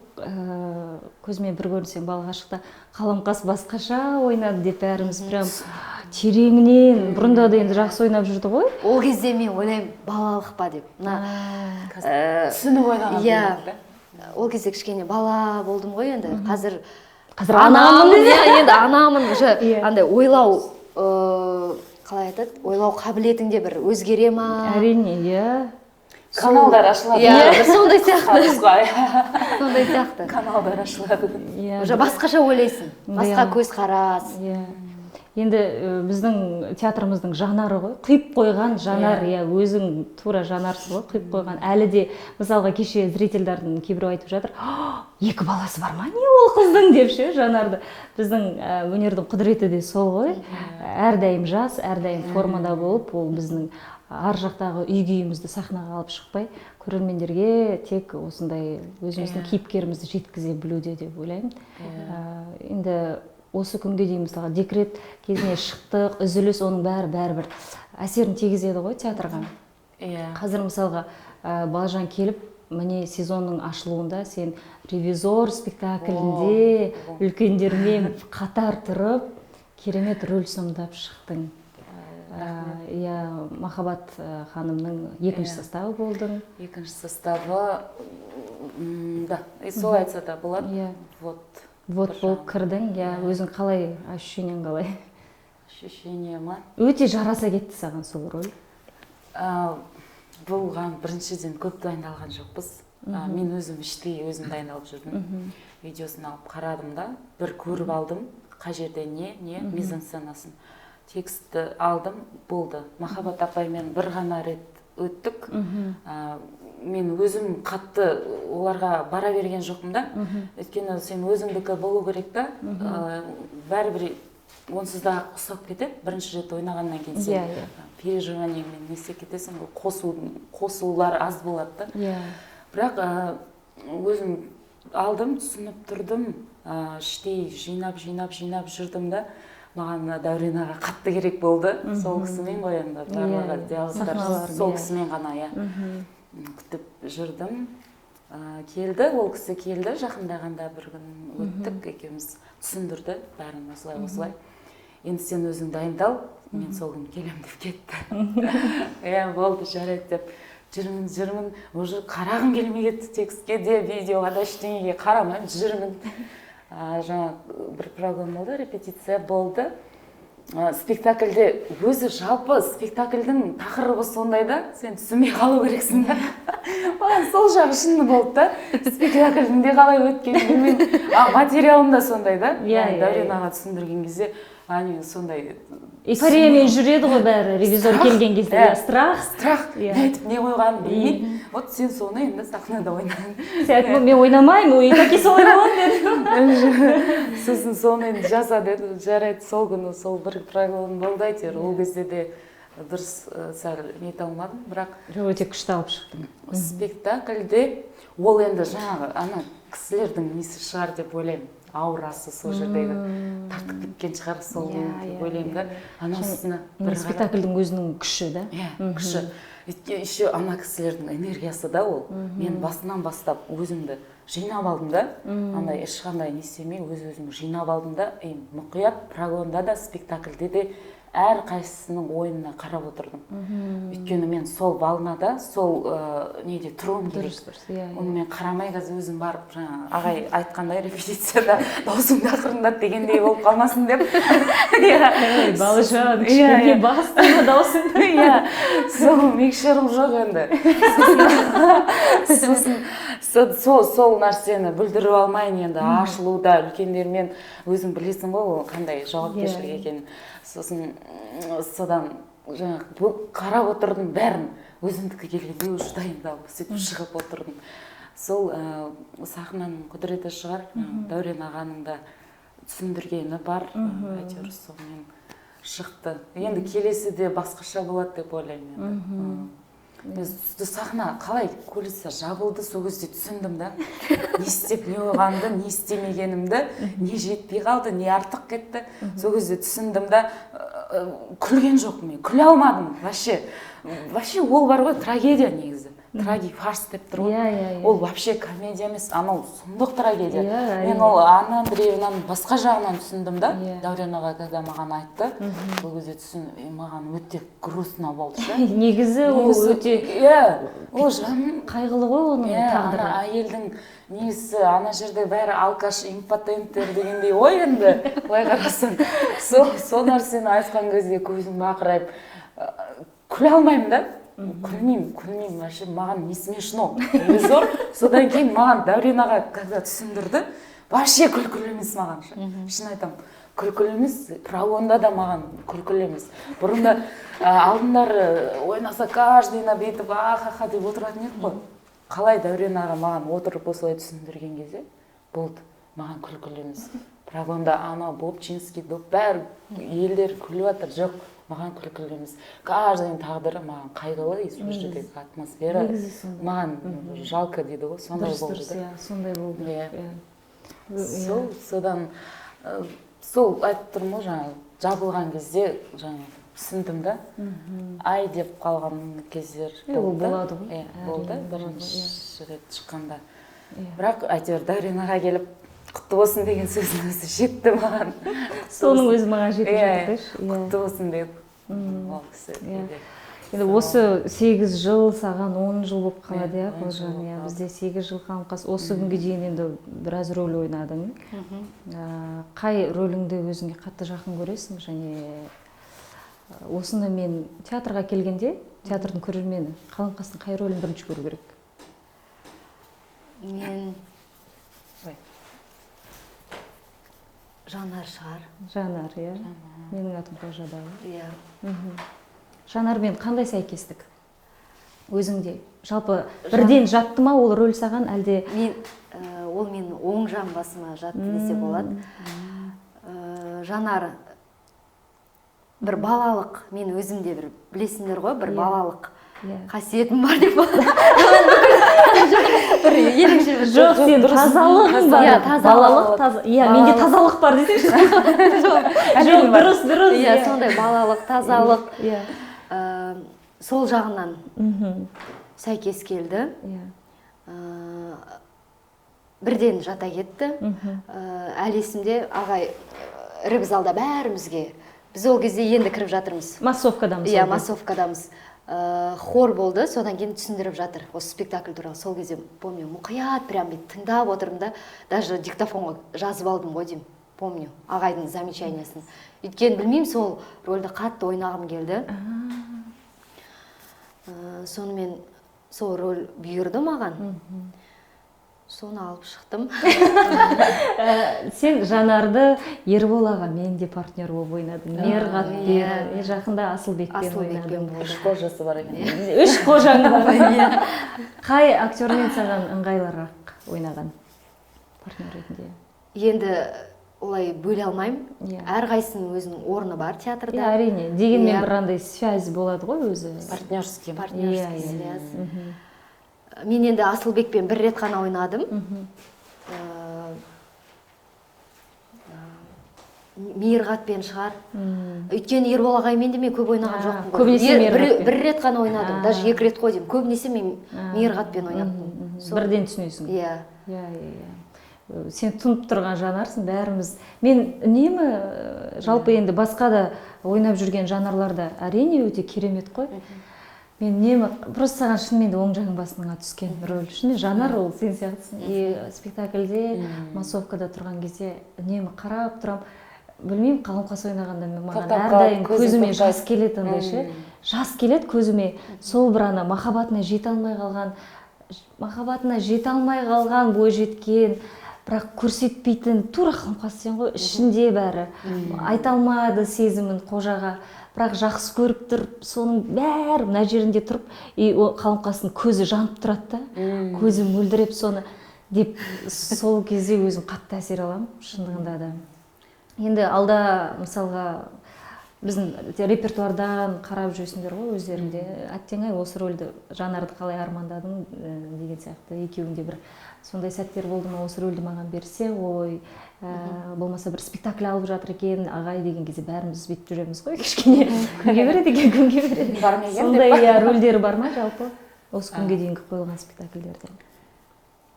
көзімен бір көрінсең бала ғашықта қаламқас басқаша ойнады деп бәріміз прям тереңінен бұрында да енді жақсы ойнап жүрді ғой. Ол кезде мен ойлаймын, балалық па деп. Түсініп ойнаған. Иә. Ол кезде кішкене бала болдым ғой енді. Қазір анамын. Енді анамын уже андай ойлау, қалай айтады, ойлау қабілетіңде бір өзгере ма? Әрине, иә. Каналдар ашылады. Иә, сондай сияқты. Сондай сияқты. Каналдар ашылады. Уже басқаша ойлайсың. Басқа көзқарас. Енді біздің театрымыздың жанары ғой, қиып қойған жанар, өзің тура жанарсыз ғой, қиып қойған. Әлі де, мысалға кеше зрительдердің кейбірі айтып жатыр, екі баласы бар ма, не ол қыздың деп ше, жанарды. Біздің өнердің құдіреті де сол ғой. Әрдайым жас, әрдайым формада болып, ол біздің ар жақтағы үй күйімізді сахнаға алып шықпай, көрермендерге тек осындай өзіміздің кейіпкерімізді жеткізе білуде деп ойлаймын. Енді осы күнге дейін мысалға декрет кезіне шықтық, үзіліс, оның бәрі әсерін тигізеді ғой театрға. Қазір мысалға Балжан келіп, міне сезонның ашылуында сен ревизор спектаклінде үлкендермен қатар тұрып, керемет рөл сомдап шықтың. Махаббат ханымның екінші составы болдың. Екінші составы, да, сол айтса да болады. Вот болып кірдің, өзің қалай, ощущениең қалай? Ощущение ма? Өте жараса кетті саған сол рөл. Бұлған біріншіден көп дайындалған жоқпыз. Мен өзім іштей өзім дайындалып жүрдім. Видеосын алып қарадым да, бір көріп алдым, қай жерде не мизансценасын. Текстті алдым, болды. Махаббат апаймен бір ғана рет өттік. Мен өзім қатты оларға бара берген жоқпын да. Өйткені сен өзіңдікі болу керек та. Бәрібір онсыз да ұсап кетеді. Бірінші рет ойнағаннан кейін сен переживаниеңмен несе кетесің. Қосулар аз болады да. Бірақ өзім алдым, түсініп тұрдым. Іштей жинап жүрдім да. Маған Дәурен аға қатты керек болды. Сол кісімен ғой енді барлығы диалогтар сол кісімен ғана күтіп жүрдім. Келді, ол кісі келді, жақындағанда бір күн өттік, екеуміз түсіндірді бәрін осылай. Енді сен өзің дайындал, мен сол күн келем деп кетті. Болды, жарайды деп жүрмін, уже қарағым келмей кетті текстке де, видеоға да ештеңеге қарамаймын, жүрмін. Жаңа бір программа болды, репетиция болды. Спектакльде өзі жалпы спектакльдің тақырыбы сондай да, сен түсінбей қалу керексің да. Маған сол жағы шыны болды да. Спектакльінде қалай өткенін білмеймін. Материалында сондай да. Дәурен аға түсіндірген кезде сондай эйфориямен жүреді ғой бәрі, ревизор келген кезде. Страх. Не айтып, не қойғанын білмейді. Вот сен соны енді сахнада ойнадың. Сен мен ойнамаймын, ой, таки солай болады деді. Сосын соны енді жаса деді, жарайды, сол күні сол бір программа болды әйтеуір. Ол кезде де дұрыс сәл нете алмадым, бірақ өте күшті алып шықтым. Спектакльде ол енді жаңағы ана кісілердің несі шығар деп ойлаймын. Аурасы сол жердегі тартып кеткен шығар сол деп ойлаймын да. Анасына бір спектакльдің өзінің күші да. Күші. Еще ана кісілердің энергиясы да ол. Мен басынан бастап өзімді жинап алдым да. Андай ешқандай не істемей өзімді жинап алдым да. Мұқият прогонда да спектакльде де әр қайсысының ойынына қарап отырдым. Өйткені мен сол волнада, сол неде тұруым керек. Оны мен қарамай қазір өзім барып, ағай айтқандай репетицияда даусымды ақырындат дегендей болып қалмасын деп. Балжан, кішкене басты даусыңды. Сол микшерім жоқ енді. Сол нәрсені бүлдіріп алмайын енді ашылуда үлкендермен өзің білесің ғой қандай жауапкершілік екенін. Содан қарап отырдым бәрін, өзімдікі келгенде уже дайындалып, сөйтіп шығып отырдым. Сол сахнаның құдіреті шығар, Дәурен ағаның да түсіндіргені бар, әйтеуір сонымен шықты. Енді келесі де басқаша болады деп ойлаймын енді. сахна қалай кулиса жабылды, сол кезде түсіндім да. Не істеп, не қойғанымды, не істемегенімді, не жетпей қалды, не артық кетті. Сол кезде түсіндім да, күлген жоқпын мен, күле алмадым вообще. Вообще ол бар ғой, трагедия негізі. Трагифарс деп тұр ғой. Ол вообще комедия емес, анау сұмдық трагедия. Мен ол Анна Андреевнаның басқа жағынан түсіндім да. Дәурен аға когда маған айтты, сол кезде түсіндім, маған өте грустно болды. Негізі ол өте ол жан қайғылы ғой оның тағдыры. Әйелдің несі, ана жерде бәрі алкаш, импотенттер дегендей ой енді. Былай қарасаң, сол нәрсені айтқан кезде көзім бақырайып, күле алмаймын да. Күлмеймін, вообще маған не смешно. Зор. Содан кейін маған Дәурен аға когда түсіндірді, вообще күлкілі емес маған. Шын айтам, күлкілі емес, правонда да маған күлкілі емес. Бұрында алдындары ойнаса каждыйына бүйтіп ахаха деп отыратын еді ғой. Қалай Дәурен аға маған отырып осылай түсіндірген кезде, болды, маған күлкілі емес. Правонда анау Бобчинский, бәрі елдер күліп жатыр, жоқ. Маған күлкілі емес. Каждыйның тағдыры маған қайғылы, и сол жердегі атмосфера маған жалко дейді ғой, сондай болды. Сондай болды. Содан сол айтып тұрмын ғой, жаңағы жабылған кезде түсіндім да. Ай деп қалған кездер болды. Болады ғой. Болды, бірінші рет шыққанда. Бірақ әйтеуір Дәурен аға келіп құтты болсын деген сөздің өзі жетті маған. Соның өзі маған жетіп жатыр. Құтты болсын деп. Енді осы 8 жыл саған 10 жыл болып қалады, Қылжан. Бізде 8 жыл қамқас. Осы күнге дейін енді біраз рөл ойнадың. Қай рөліңді өзіңе қатты жақын көресің? Және осыны мен театрға келгенде, театрдың көрермені, қаламқастың қай рөлін бірінші көру керек? Мен Жанар шығар. Жанар, иә. Менің атым Қожабай. Иә. Жанармен қандай сәйкестік? Өзіңде. Жалпы бірден жатты ма ол рөл саған, әлде? Ол мен оң жан басыма жатты десе болады. Жанар бір балалық, мен өзімде бір білесіңдер ғой, бір балалық қасиетім бар деп болады. Жоқ, сен тазалығың бар. Балалық таза. Иә, менде тазалық бар десеңші. Жоқ, дұрыс. Иә, сондай балалық, тазалық. Сол жағынан сәйкес келді. Бірден жата кетті. Әлі есімде ағай ірік залда бәрімізге. Біз ол кезде енді кіріп жатырмыз. Массовкадамыз. Иә, массовкадамыз. Хор болды, содан кейін түсіндіріп жатыр осы спектакль туралы. Сол кезде помню, мұқият прям тыңдап отырдым да, даже диктофонға жазып алдым ғой деймін, помню, ағайдың замечаниясын. Өйткені білмеймін, сол рөлді қатты ойнағым келді. Сонымен сол рөл бұйырды маған. Соны алып шықтым. Сен Жанарды Ербол ағамен де партнер болып ойнадың. Мерғатпен, жақында Асылбекпен ойнадың. 3 қожасы бар екен. 3 қожаң бар. Қай актермен саған ыңғайлырақ ойнаған партнер ретінде? Енді олай бөле алмаймын. Әрқайсының өзінің орны бар театрда. Әрине, дегенмен бір андай связь болады ғой өзі. Партнерский связь. Мен енді Асылбекпен бір рет қана ойнадым. Мейірғатпен шығар. Өйткені Ербол ағаймен де мен көп ойнаған жоқпын. Көбінесе Мейірғатпен. Бір рет қана ойнадым, даже 2 рет қой деймін. Көбінесе мен Мейірғатпен ойнадым. Бірден түсінесің. Иә. Сен тұнып тұрған жанарсың, бәріміз. Мен үнемі жалпы енді басқа да ойнап жүрген жанрларда әрине өте керемет қой. Мен немі, просто саған шынымен де оң жағың басыңа түскен рөл. Шынымен Жанар ол сен сияқтысың. И спектакльде, массовкада тұрған кезде немі қарап тұрам. Білмеймін, Қаламқас ойнағанда маған әрдайым көзіме жас келеді андайшы. Жас келеді көзіме. Сол бір ана махаббатына жете алмай қалған, бой жеткен, бірақ көрсетпейтін тура Қаламқас сен ғой, ішінде бәрі. Айта алмады сезімін қожаға. Бірақ жақсы көріп тұрып, соның бәрі мына жерінде тұрып, Қаламқастың көзі жанып тұрады да, көзі мөлдіреп соны деп, сол кезде өзім қатты әсер аламын, шындығында да. Енді алда мысалға біздің репертуардан қарап жүрсіңдер ғой өздеріңде. Әттең ай осы рөлді, Жанарды қалай армандадың деген сияқты екеуіңде бір сондай сәттер болды ма, осы рөлді маған берсе, ой, болмаса бір спектакль алып жатыр екен, ағай деген кезде бәріміз бүйтіп жүреміз ғой, кішкене күнге береді екен, күнге береді. Сондай рөлдері бар ма жалпы? Осы күнге дейінгі қойылған спектакльдерден?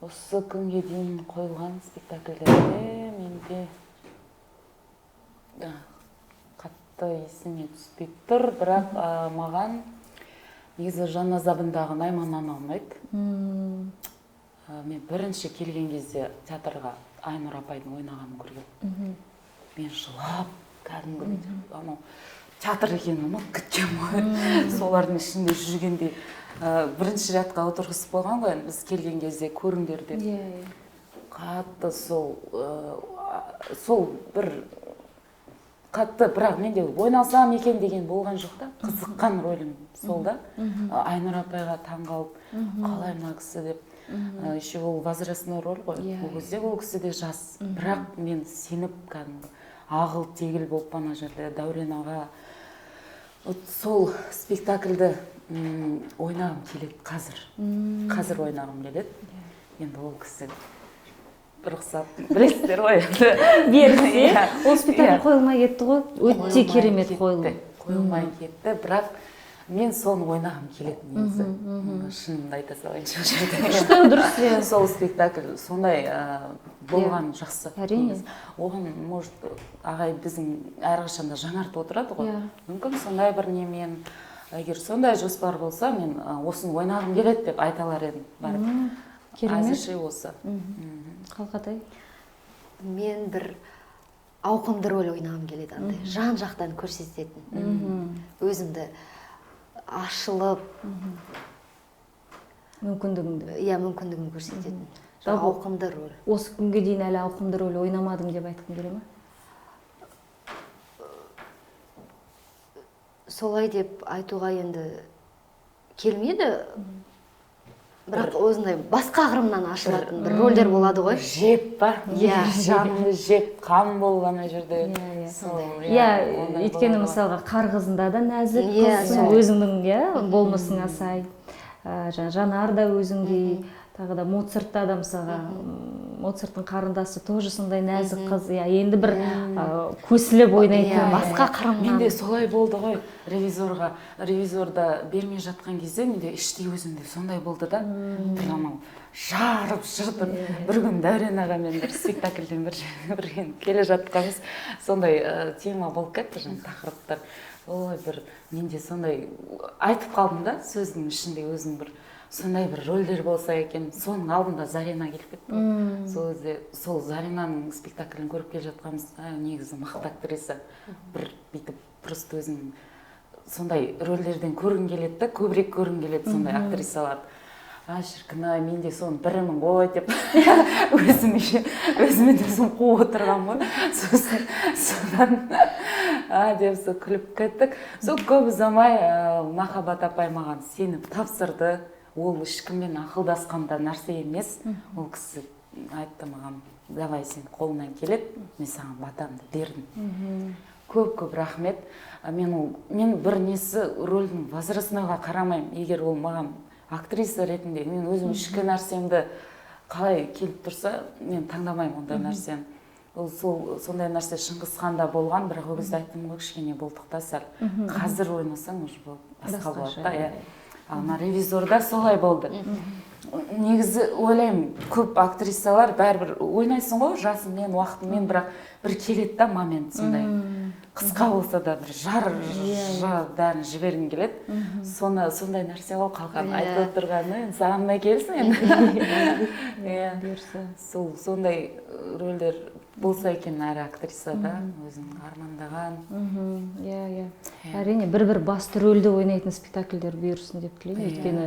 Осы күнге дейін қойылған спектакльдерде менде қатты есіме түспей тұр, бірақ маған негізі жан азабындағы Найман-ана ұнайды. Мен бірінші келген кезде театрға Айнұр апайдың ойнағанын көрген. Мен жылап, кәдімгі анау театр екенін ұмытып кеткен ғой. Солардың ішінде жүргенде бірінші рядқа отырғызып қойған ғой, біз келген кезде көріңдер деп. Қатты сол бір қатты, бірақ менде ойнасам екен деген болған жоқ та, қызыққан рөлім сол да. Айнұр апайға таңғалып, қалай мына кісі деп. Еще ол возрастной роль ғой, ол кезде ол кісі де жас, бірақ мен сеніп кәдімгі ағыл тегіл болып ана жерде Дәурен аға. Сол спектакльді ойнағым келеді қазір ойнағым келеді. Енді ол кісі рұқсат білесіздер ғой берсе, ол спектакль қойылмай кетті ғой, өте керемет қойылды. Қойылмай кетті, бірақ мен соны ойнағым келеді негізі. Шынымды айта салайыншы. Күшті, дұрыс. Сол спектакль сондай болған жақсы. Әрине. Оған, может, ағай біздің әрқашанда жаңартып отырады ғой. Мүмкін сондай бір немен, егер сондай жоспар болса, мен осыны ойнағым келеді деп айта алар едім. Керемет. Әзірше осы. Қалқатай? Мен бір ауқымды рөл ойнағым келеді, андай жан жақтан көрсететін. Өзімді ашылып, мүмкіндігімді көрсететін. Ауқымды рөл. Осы күнге дейін әлі ауқымды рөл ойнамадым деп айтқым келе ма? Солай деп айтуға енді келмейді. Бірақ өзіндай басқа қырымнан ашылатын бір рөлдер болады ғой. Жеп па? Жанымды жеп, қан болған жерде. Өйткені мысалға Қарғызында да нәзік қызсың, өзіңнің болмысыңа сай. Жанар да өзіңдей, тағы да Моцартта да мысалға, Моцарттың қарындасы тоже сондай нәзік қыз. Енді бір көсіліп ойнайтын. Басқа қырымнан. Менде солай болды ғой, ревизорда бермей жатқан кезде менде іштей өзімде сондай болды да. Бір анау жарып жыртып, бір күн Дәурен ағамен бір спектакльден бір келе жатқанбыз, сондай тема болып кетті, тақырыптар. Ой, бір менде сондай айтып қалдым да, сөздің ішінде өзім бір сондай бір рөлдер болса екен. Соның алдында Зарина келіп кетті. Сол Заринаның спектаклін көріп келе жатқанбыз, негізі мықты актриса. Бір бүйтіп просто өзім сондай рөлдерден көргім келеді, көбірек көргім келеді сондай актрисаларды. Шіркін-ай, мен де соның бірімін ғой деп өзімен өзім қуып отырғам ғой. Содан деп күліп кеттік. Сол көп ұзамай Махаббат апай маған сеніп тапсырды. Ол ешкіммен ақылдасқанда нәрсе емес. Ол кісі айтты маған, давай сен қолынан келеді, мен саған батамды бердім. Көп рахмет. Мен бір несі рөлдің возрастныйға қарамаймын. Егер ол маған актриса ретінде мен өзім ішкі нәрсемді қалай келіп тұрса, мен таңдамаймын ондай нәрсені. Сондай нәрсе Шыңғысханда болған, бірақ ол кезде айттым ғой, кішкене болдықта сәл. Қазір ойнасаң уже басқа болады да. Ана ревизорда солай болды. Негізі ойлаймын, көп актрисалар бәрібір ойнайсың ғой, жасыңмен, уақытыңмен, бірақ бір келеді да момент сондай. Қысқа болса да бір жар бәрін жібергің келеді. Сондай нәрсе ғой қалқан айтып отырғаны, саған да келсін енді. Сондай рөлдер болса екен әр актрисада, өзің армандаған. Әрине, бір басты рөлді ойнайтын спектакльдер бұйырсын деп тілеймін. Өйткені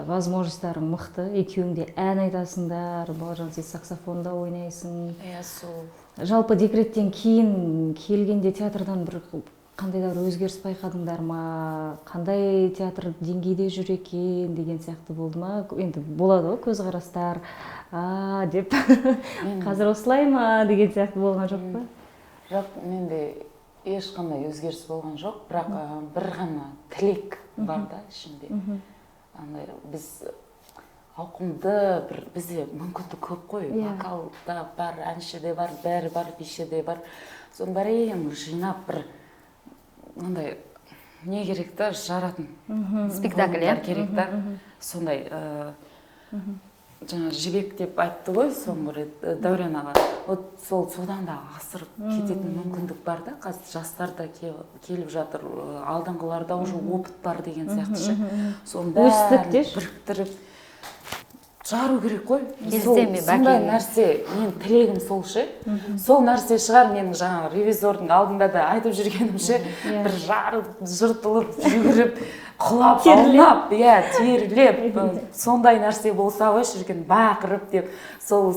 возможностьтарың мықты, екеуіңде ән айтасыңдар, Балжан сен саксофонда ойнайсың. Жалпы декреттен кейін келгенде театрдан бір қандай да бір өзгеріс байқадыңдар ма? Қандай театр деңгейде жүр екен деген сияқты болды ма? Енді болады ғой көзқарастар, деп қазір осылай ма деген сияқты болған жоқ па? Жоқ, менде ешқандай өзгеріс болған жоқ, бірақ бір ғана тілек бар да ішімде. Андай біз ауқымды бізде мүмкіндік көп қой, вокалда бар, әншіде бар, бәрі бар, бишіде бар. Соның бәрін жинап бір андай не керек та, жаратын спектакль керек та. Сондай жаңа жібек деп айтты ғой соңғы рет Дәурен аға. Вот содан да асырып кететін мүмкіндік бар да, қазір жастар да келіп жатыр, алдыңғыларда уже опыт бар деген сияқты ше. Соны бәрін біріктіріп жару керек қой. Сондай нәрсе, мен тілегім сол ше. Сол нәрсе шығар менің жаңа ревизордың алдында да айтып жүргенім ше. Бір жарып, жыртылып, жүгіріп, құлап, аунап, терлеп, сондай нәрсе болса ғой жүрген, бақырып деп, сол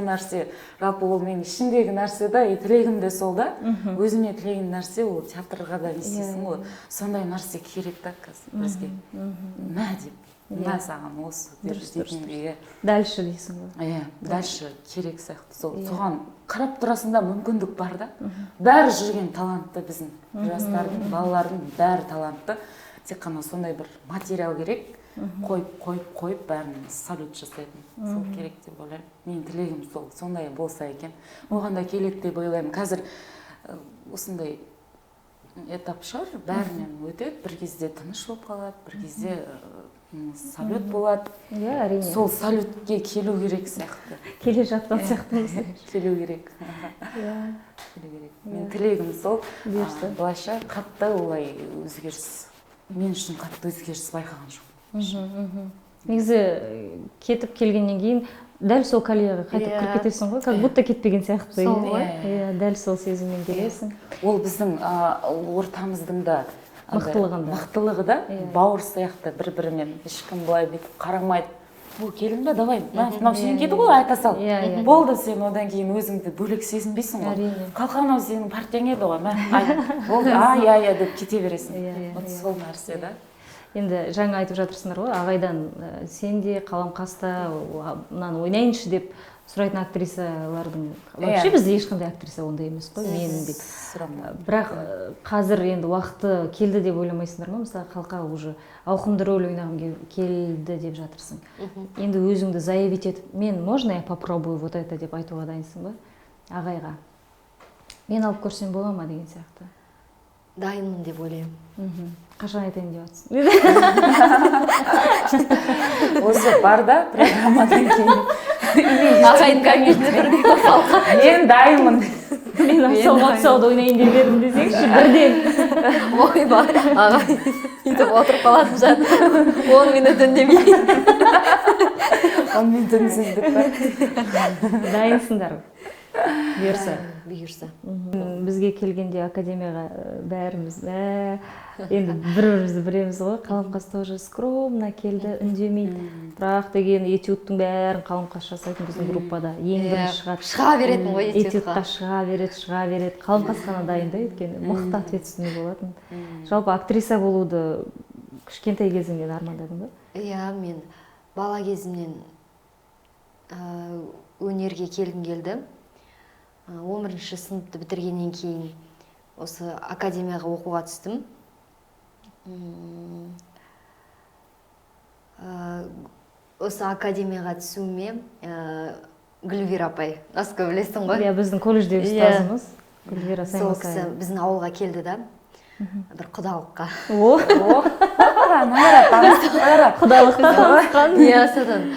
нәрсе, жалпы ол менің ішіндегі нәрсе да, тілегім де сол да, өзіме тілеген нәрсе ол театрға да несесің ғой, сондай нәрсе керек та қазір бізге, мә деп. Мә саған осы дейтінге. Дальше дейсің ғой. Дальше керек сияқты. Соған қарап тұрасында мүмкіндік бар да. Бәрі жүрген талантты біздің жастардың, балалардың бәрі талантты. Тек қана сондай бір материал керек. Қойып бәрін салют жасайтын. Сол керек деп ойлаймын. Мен тілегім сол. Сондай болса екен. Оған да келеді деп ойлаймын. Қазір осындай этап шығар, бәрінен өтеді. Бір кезде тыныш болып қалады, бір кезде салют болады. Әрине. Сол салютке келу керек сияқты. Келе жатқан сияқты. Келу керек. Мен тілегім сол. Былайша қатты олай өзгеріс. Мен үшін қатты өзгеріс байқаған жоқ. Негізі кетіп келгеннен кейін дәл сол коллегаға қайтып кіріп кетесің ғой, как будто кетпеген сияқты. Дәл сол сезіммен келесің. Ол біздің ортамыздың да мықтылығы да, бауыр сияқты бір-бірімен ешкім былай бүйтіп қарамайды. Бұл келін бе, давай, мынау сенің ғой, айта сал. Болды, сен одан кейін өзіңді бөлек сезінбейсің ғой. Қалқанау сенің партияң еді ғой, болды, деп кете бересің. Сол нәрсе да. Енді жаңа айтып жатырсыңдар ғой, ағайдан сен де Қаламқаста мынаны ойнайыншы деп сұрайтын актрисалардың, вообще бізде ешқандай актриса ондай емес қой, менің деп. Бірақ қазір енді уақыты келді деп ойламайсыңдар ма? Мысалы, қалқа уже ауқымды рөл ойнағым келді деп жатырсың. Енді өзіңді заявить етіп, мен можно я попробую вот это деп айтуға дайынсың ба? Ағайға. Мен алып көрсем бола ма деген сияқты. Дайынмын деп ойлаймын. Қашан айтайын деп жатсың? Осы бар да программадан кейін. Ағайын кабинетіне тұрдық қалқа. Мен дайынмын. Мен асау-матсауды ойнайын деп едім десеңші, бірден. Ой бар, ағай. Үйтіп отырып қалатын жат. 10 минут үндемейін. 10 минут үндесіңдік па? Дайынсыңдар. Бұйырса. Бізге келгенде академияға бәріміз, енді бір-бірімізді білеміз ғой, Қаламқас тоже скромно келді, үндемейді. Бірақ деген этюдтың бәрін Қаламқас жасайтын біздің группада. Ең бірінші шығады. Шыға беретін ғой этюдқа. Шыға береді. Қаламқас қана дайында өйткені мықты ответственный болатын. Жалпы актриса болуды кішкентай кезіңнен армандадың ба? Иә, мен бала кезімнен өнерге келгім келді. 11-ші сыныпты бітіргеннен кейін осы академияға оқуға түстім. Осы академияға түсуіме Гүлвира апай, Наско білесің ғой? Иә, біздің колледждегі ұстазымыз Гүлвира Саймасаева. Сол кісі біздің ауылға келді да, бір құдалыққа. Құдалыққа танысқан. Иә, содан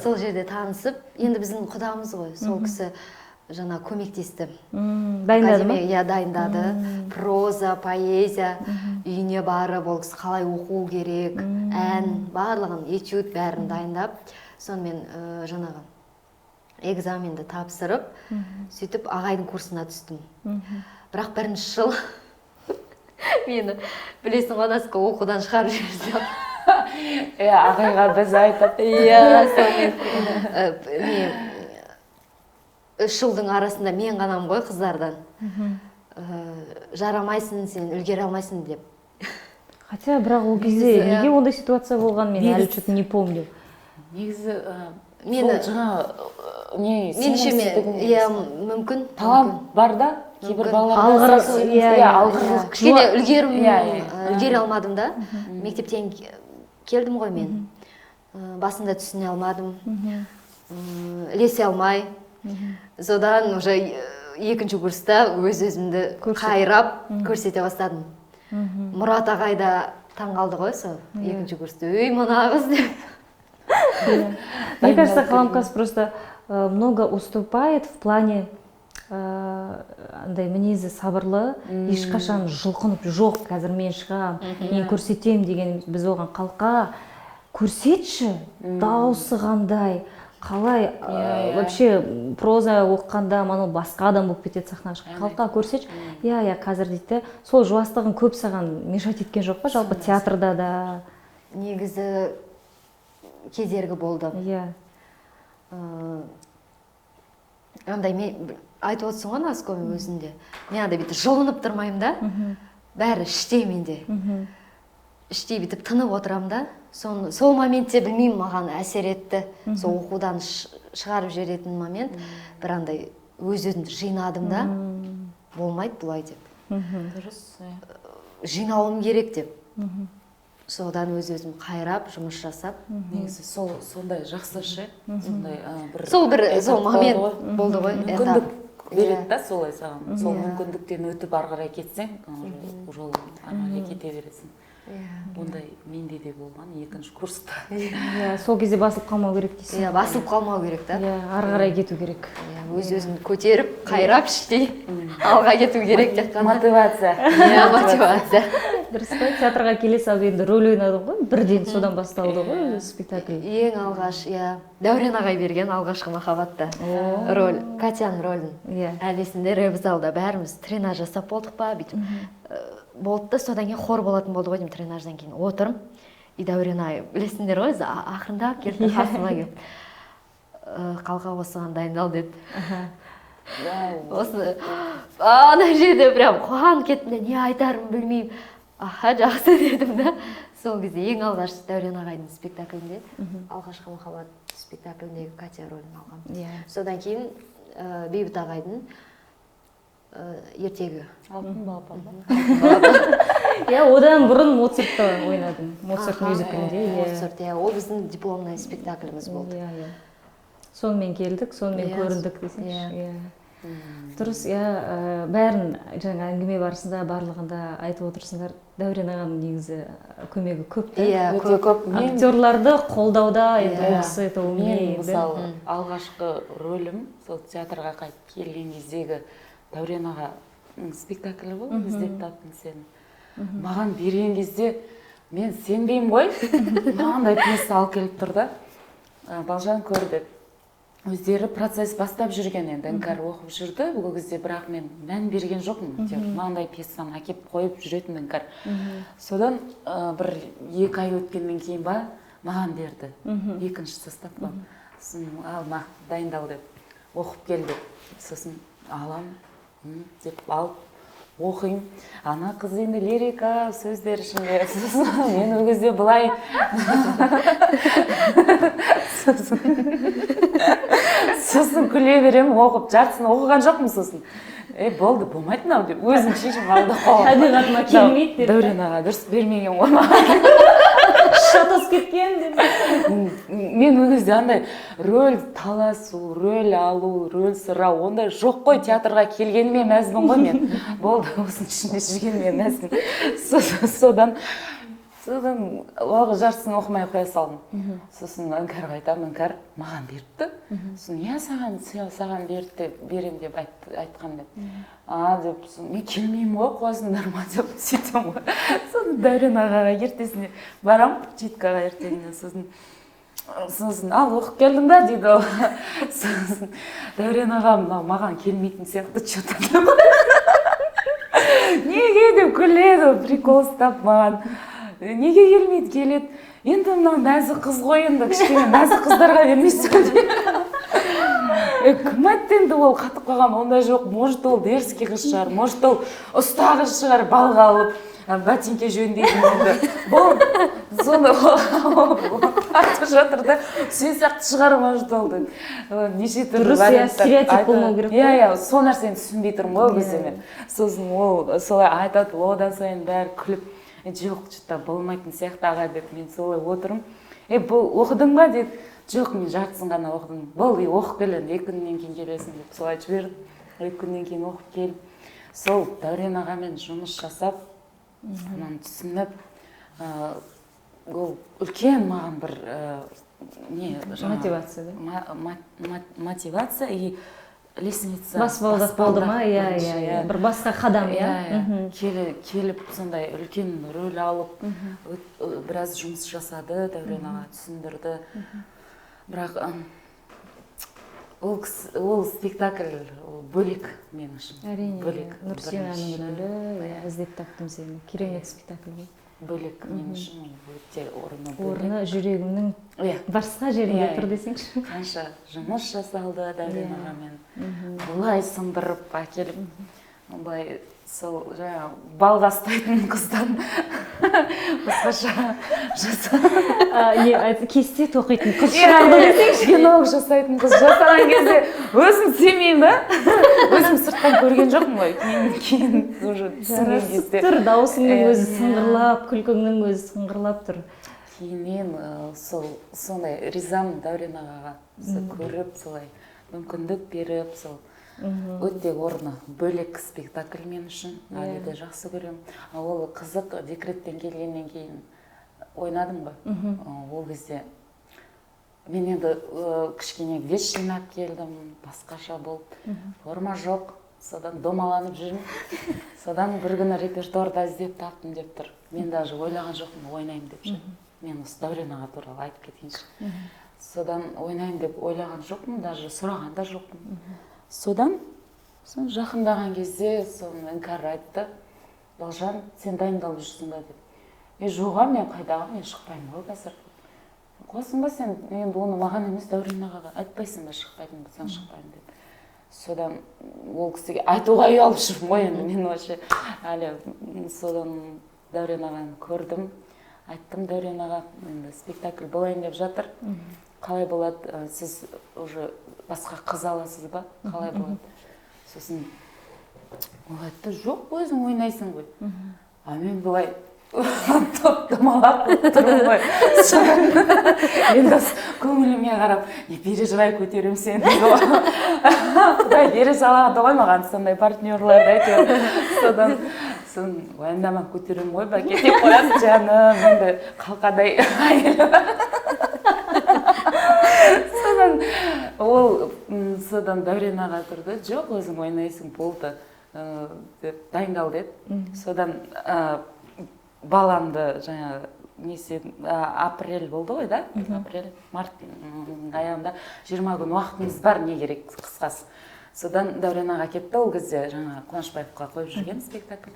сол жерде танысып, енді біздің құдамыз ғой, сол кісі жаңа көмектесті. Дайындады ма? Иә, дайындады. Проза, поэзия, үйіне барып, ол кісі қалай оқу керек, ән, барлығын, этюд бәрін дайындап, сонымен жаңағы экзаменді тапсырып, сөйтіп ағайдың курсына түстім. Бірақ бірінші жыл мені білесің ғой, Наско оқудан шығарып жіберді. Ағайға біз айтып. Иә, сонымен 3 жылдың арасында мен ғанам ғой қыздардан. Жарамайсың, сен үлгере алмайсың деп. Хотя, бірақ ол кезде неге ондай ситуация болған, мен әлі что-то не помню. Негізі, сол жаңа менше мен, мүмкін. Талант бар да, кейбір балалар алғырлық кішкене үлгере алмадым да. Мектептен келдім ғой мен. Басында түсіне алмадым. Ілесе алмай. Содан уже екінші курста өз-өзімді қайрап көрсете бастадым. Мұрат ағай да таң қалды ғой сол екінші курста. Өй, мына қыз деп. Мне кажется, Қаламқас просто много уступает в плане андай мінезі сабырлы, ешқашан жұлқынып жоқ, қазір мен шығам, мен көрсетем деген біз оған қалқа көрсетші, дауысы қандай, қалай вообще проза оқығанда мана басқа адам болып кетеді сахнаға шығып, қалқа көрсетші. Иә, қазір дейді, сол жуастығын көп саған мешать еткен жоқ па, жалпы театрда да? Негізі кезергі болды. Иә. Андай мен айтып отырсың ғой Насковый өзінде. Мен андай бүйтіп жылынып тұрмаймын да. Бәрі іштей менде. Іштей бүйтіп тынып отырамын да. Сол моментте білмеймін маған әсер етті. Сол оқудан шығарып жіберетін момент. Бір андай өз-өзімді жинадым да. Болмайды бұлай деп. Дұрыс. Жинауым керек деп. Содан өз-өзім қайрап, жұмыс жасап. Негізі сондай жақсы ше. Сол момент болды ғой. Мүмкіндік береді да солай саған. Сол мүмкіндіктен өтіп ары қарай кетсең, жол ары қарай кете бересің. Ондай менде де болған екінші курста. Сол кезде басылып қалмау керек дейсің. Иә, басылып қалмау керек та. Ары қарай кету керек. Өз-өзімді көтеріп, қайрап іштей алға кету керек деп қана. Мотивация. Иә, мотивация. Дұрыс қой, театрға келе салып енді рөл ойнадың ғой, бірден содан басталды ғой спектакль. Ең алғаш, иә, Дәурен ағай берген алғашқы махаббатта рөл, Катяның рөлін. Әлі есімде реп-залда бәріміз тренаж жасап болдық па, бүйтіп болды да, содан кейін хор болатын болды ғой деймін, тренаждан кейін отырмын. И Дәурен ағай, білесіңдер ғой, ақырындап келді қасыма келіп. Қалқа осыған дайындал деді. Осы ана жерде прям қуанып кеттім, не айтарым білмеймін. Аха, жақсы дедім да. Сол кезде ең алғаш Дәурен ағайдың спектаклінде, алғашқы махаббат спектакліндегі Катя рөлін алғам. Содан кейін Бейбіт ағайдың ертегі. Алтын балапан. Иә, одан бұрын Моцартты ойнадым. Моцарт мюзиклінде. Моцарт, иә, ол біздің дипломный спектакліміз болды. Сонымен келдік, сонымен көріндік десеңші. Дұрыс, бәрін жаңа әңгіме барысында барлығында айтып отырсыңдар. Дәурен ағаның негізі көмегі көп та. Иә, көп. Актерларды қолдауда, ол кісі это умеет. Мысалы, алғашқы рөлім сол театрға қайтып келген кездегі Дәурен аға спектаклі бол, іздеп таптым сені. Маған берген кезде мен сенбеймін ғой. Мағандай пьеса алып келіп тұрды. Балжан көр деп. Өздері процесс бастап жүрген енді, іңкәр оқып жүрді. Бұл кезде бірақ мен мән берген жоқпын. Мағындай пьесаны әкеп қойып жүретін іңкәр. Содан бір 2 ай өткеннен кейін ба маған берді. Екінші состав ба. Сосын алма дайындал деп, оқып кел деп. Сосын алам деп алып оқимын. Ана қыз енді лирика сөздер ішінде. Мен ол кезде былай. Сосын күле беремін, оқып жартысын оқыған жоқпын сосын. Болды, болмайды мынау деп өзім шешім алды қоғам. Табиғатыма келмейді деп. Дәурен аға дұрыс бермеген ғой маған. Шатасып кеткен деп. Мен ол кезде андай рөл таласу, рөл алу, рөл сұрау, ондай жоқ қой, театрға келгеніме мәзбін ғой мен. Болды, осының ішінде жүргеніме мәзбін. Содан жартысын оқымай қоя салдым. Сосын іңкәрге айтамын, іңкәр маған беріпті. Сосын я саған берем деп айтқан деп. Деп, мен келмеймін ғой, қуасыңдар ма деп сөйтем ғой. Сосын Дәурен ағаға ертесіне барам, Житкаға ертеңіне. Сосын ал оқып келдің ба дейді ол. Сосын Дәурен ағам маған келмейтін сияқты что-то деп. Неге деп күледі, прикол ұстап маған. Неге келмейді, келеді. Енді мынау нәзік қыз ғой, енді кішкене нәзік қыздарға бермейсің дейді. Кім айтты енді ол қатып қалған, ондай жоқ. Может ол дерзкий қыз шығар, может ол ұста қыз шығар, балға алып, ботинке жөндейтін енді. Бұл соны айтып жатыр да сен сияқты шығарма жолды неше түрлі стереотип болмау керек. Иә, сол нәрсені түсінбей тұрмын ғой ол кезде мен. Сосын ол солай айтады, одан сайын бәрі күліп, жоқ, что-то болмайтын сияқты аға деп мен солай отырмын. Бұл оқыдың ба дейді. Жоқ, мен жартысын ғана оқыдым. Бұл оқып кел, 2 күннен кейін келесің деп солай жіберді. 2 күннен кейін оқып келіп, сол Дәурен ағамен жұмыс жасап, оны түсініп, ол үлкен маған бір мотивация, да? Мотивация и лестница. Баспалдақ болды ма? Иә. Бір басқа қадам, иә. Келіп сондай үлкен рөл алып, біраз жұмыс жасады, Дәурен аға түсіндірді. Бірақ ол спектакль бөлек мен үшін. Әрине, Нұрсенаның рөлі, іздеп таптым сені. Керемет спектакль бұл. Бөлек мен үшін өте орны бөлек. Орны жүрегімнің басқа жерінде тұр десеңші. Қанша жұмыс жасалды Дәурен ағамен. Бұлай сындырып әкеліп, бұлай сол жаңа балға ұстайтын қыздан басқаша жасаған. Кесте тоқитын қыз шығарды десеңші. Генолог жасайтын қыз жасаған кезде өзім сенбеймін да. Өзім сырттан көрген жоқпын ғой. Кейін уже түсінген кезде. Тұр, даусыңның өзі сыңғырлап, күлкіңнің өзі сыңғырлап тұр. Кейіннен сондай ризамын Дәурен ағаға көріп, солай мүмкіндік беріп, сол өте орны бөлек спектакль мен үшін. Әлі де жақсы көремін. Ол қызық, декреттен келгеннен кейін ойнадым ғой. Ол кезде мен енді кішкене веш жинап келдім, басқаша болып, форма жоқ. Содан домаланып жүрмін. Содан бір күні репертуарда іздеп таптым деп тұр. Мен даже ойлаған жоқпын, ойнайым деп жүрмін. Мен осы Дәурен аға туралы айтып кетейінші. Содан ойнайым деп ойлаған жоқпын, даже сұраған да жоқпын. Содан жақындаған кезде соны іңкәр айтты. Балжан, сен дайындалып жүрсің ба деп. Жоға, мен қайдағы, мен шықпаймын ғой қазір. Қосың ба сен, енді оны маған емес Дәурен ағаға айтпайсың ба шықпайтын ба, сен шықпаймын деп. Содан ол кісіге айтуға ұялып жүрмін ғой енді мен вообще әлі. Содан Дәурен ағаны көрдім. Айттым, Дәурен аға, енді спектакль болайын деп жатыр. Қалай болады, сіз уже басқа қыз аласыз ба? Қалай болады? Сосын ол айтты, жоқ, өзің ойнайсың ғой. А мен былай топтамалап тұрмын ғой. Енді көңіліме қарап, не переживай, көтерем сені. Құдай бере салады ғой маған сондай партнерларды әйтеуір. Содан уайымдама, көтерем ғой, бәке деп қояды, жаным, енді қалқадай содан Дәурен аға тұрды, жоқ, өзің ойнайсың, болды деп дайындал деді. Содан баламды жаңа апрель болды ғой, да? Апрель, март аяғында 20 күн уақытымыз бар, не керек қысқасы. Содан Дәурен аға кетті, ол кезде жаңа Қуанышбаевқа қойып жүрген спектакль.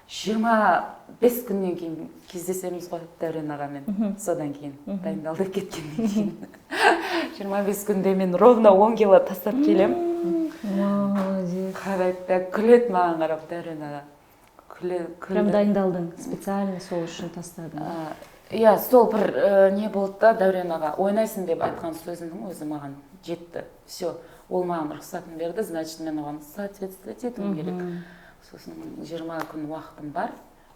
25 күннен кейін кездесеміз ғой Дәурен ағамен. Содан кейін дайындалып кеткеннен кейін 25 күнде мен ровно 10 кило тастап келем. Қарайды, күледі маған қарап Дәурен аға. Прям дайындалдың, специально сол үшін тастадың. Иә, сол бір не болды да, Дәурен аға ойнайсың деп айтқан сөзінің өзі маған жетті. Все, ол маған рұқсатын берді, значит мен оған соответствовать етуім керек. Сосын 20 күн уақытым бар.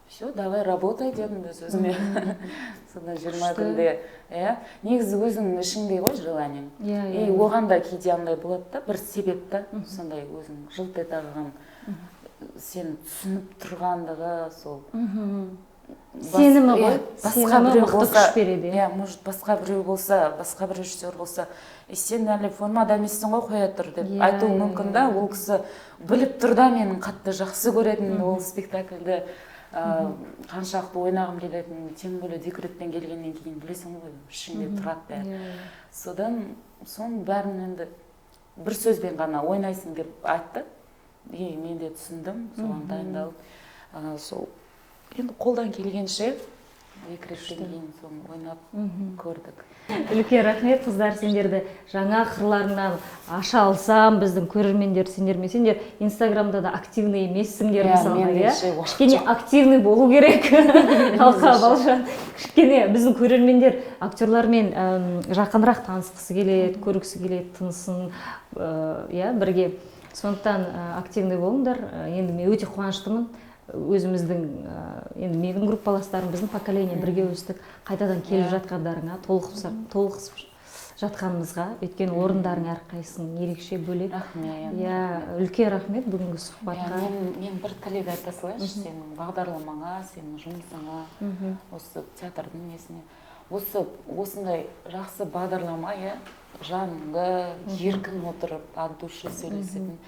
Все, давай работай дедім өз өзіме. Сонда 20 күнде, негізі өзіңнің ішіңде ғой желаниең. И оған да кейде андай болады да, бір себеп та, сондай өзің жылт ете қалған, сені түсініп тұрғандығы сол. Сенімі ғой, сенімі мықты күш береді. Может, басқа біреу болса, басқа бір режиссер болса, сен әлі формада емессің ғой, қоя тұр деп айтуы мүмкін да. Ол кісі біліп тұр да менің қатты жақсы көретін ол спектакльді, қаншақты ойнағым келетін, тем более декреттен келгеннен кейін білесің ғой, ішіңде тұрады бәрі. Содан соның бәрін енді бір сөзбен ғана ойнайсың деп айтты. Мен де түсіндім, соған дайындалып. Сол енді қолдан келгенше 2 реттен кейін соны ойнап көрдік. Үлкен рахмет қыздар, сендерді жаңа қырларыңнан аша алсам, біздің көрермендер сендермен, сендер инстаграмда да активный емессіңдер мысалы, кішкене активный болу керек. Алқа, Балжан, кішкене біздің көрермендер актерлармен жақынырақ танысқысы келеді, көргісі келеді, тынысын бірге. Сондықтан активный болыңдар. Енді мен өте қуаныштымын. Өзіміздің, енді менің группаластарым, біздің поколение бірге өстік, қайтадан келіп жатқандарыңа, толықсып жатқанымызға, өйткені орындарың әрқайсың ерекше бөлек. Үлкен рахмет бүгінгі сұхбатқа. Мен бір тілек айта салайыншы, сенің бағдарламаңа, сенің жұмысыңа, осы театрдың несіне. Осындай жақсы бағдарлама, жаныңды еркін отырып, от души сөйлесетін,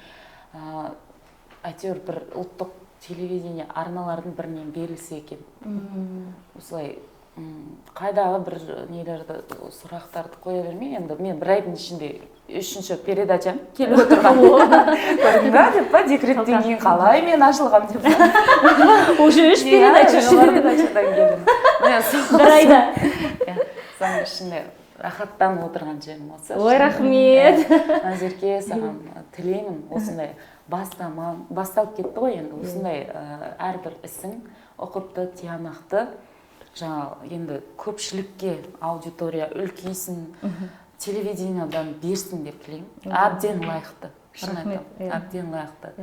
әйтеуір бір ұлттық телевидение арналардың бірінен берілсе екен. Осылай қайдағы бір нелерді, сұрақтарды қоя бермей, енді мен бір айдың ішінде 3-ші передачам келіп отырған. Көрдің ба, деп па, декреттен кейін қалай мен ашылғам деп. Уже 3 передачадан келдім. Бір айда. Соның ішінде рахаттан отырған жерім осы. Ой, рахмет. Назерке, саған тілеймін осындай басталып кетті ғой енді, осындай әрбір ісің ұқыпты, тиянақты, жаңа енді көпшілікке аудитория үлкейсін, телевидениедан берсін деп тілеймін. Әбден лайықты, шын айтам, әбден лайықты.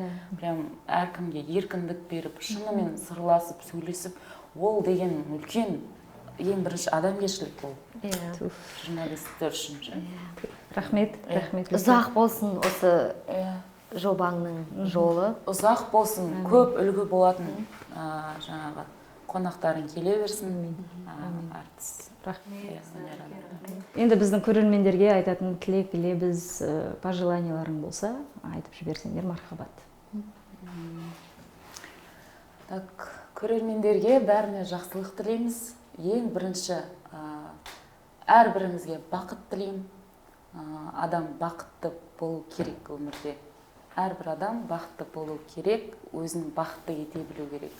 Прям әркімге еркіндік беріп, шынымен сырласып, сөйлесіп, ол деген үлкен ең бірінші адамгершілік ол. Журналистер үшін. Рахмет. Ұзақ болсын осы жобаңның жолы. Ұзақ болсын, көп үлгі болатын жаңағы қонақтарын келе берсін. Әртіс. Рахмет. Енді біздің көрермендерге айтатын тілек, лебіз, пожеланияларың болса, айтып жіберсеңдер, мархабат. Көрермендерге бәріне жақсылық тілейміз. Ең бірінші әрбіріңізге бақыт тілеймін. Адам бақытты болу керек өмірде. Әрбір адам бақытты болу керек, өзін бақытты ете білу керек.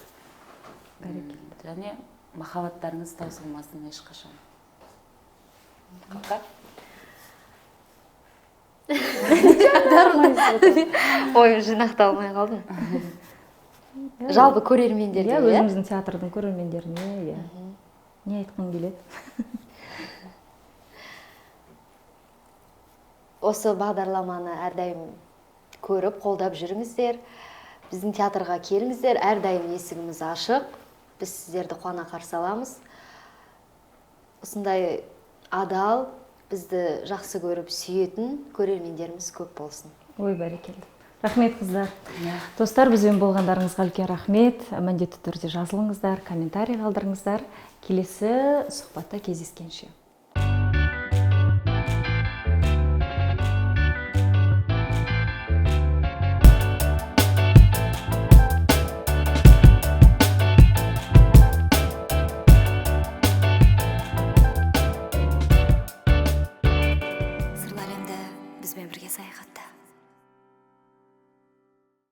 Және махаббаттарыңыз таусылмасын ешқашан. Қалқа? Ойым жинақталмай қалдым. Жалпы көрермендерге, өзіміздің театрдың көрермендеріне, не айтқың келеді? Осы бағдарламаны әрдайым көріп, қолдап жүріңіздер. Біздің театрға келіңіздер, әрдайым есігіміз ашық. Біз сіздерді қуана қарсы аламыз. Осындай адал, бізді жақсы көріп сүйетін көрермендеріміз көп болсын. Ой, бәрекелді. Рахмет, қыздар. Достар, бізбен болғандарыңызға үлкен рахмет. Міндетті түрде жазылыңыздар, комментарий қалдырыңыздар. Келесі сұхбатта кездескенше.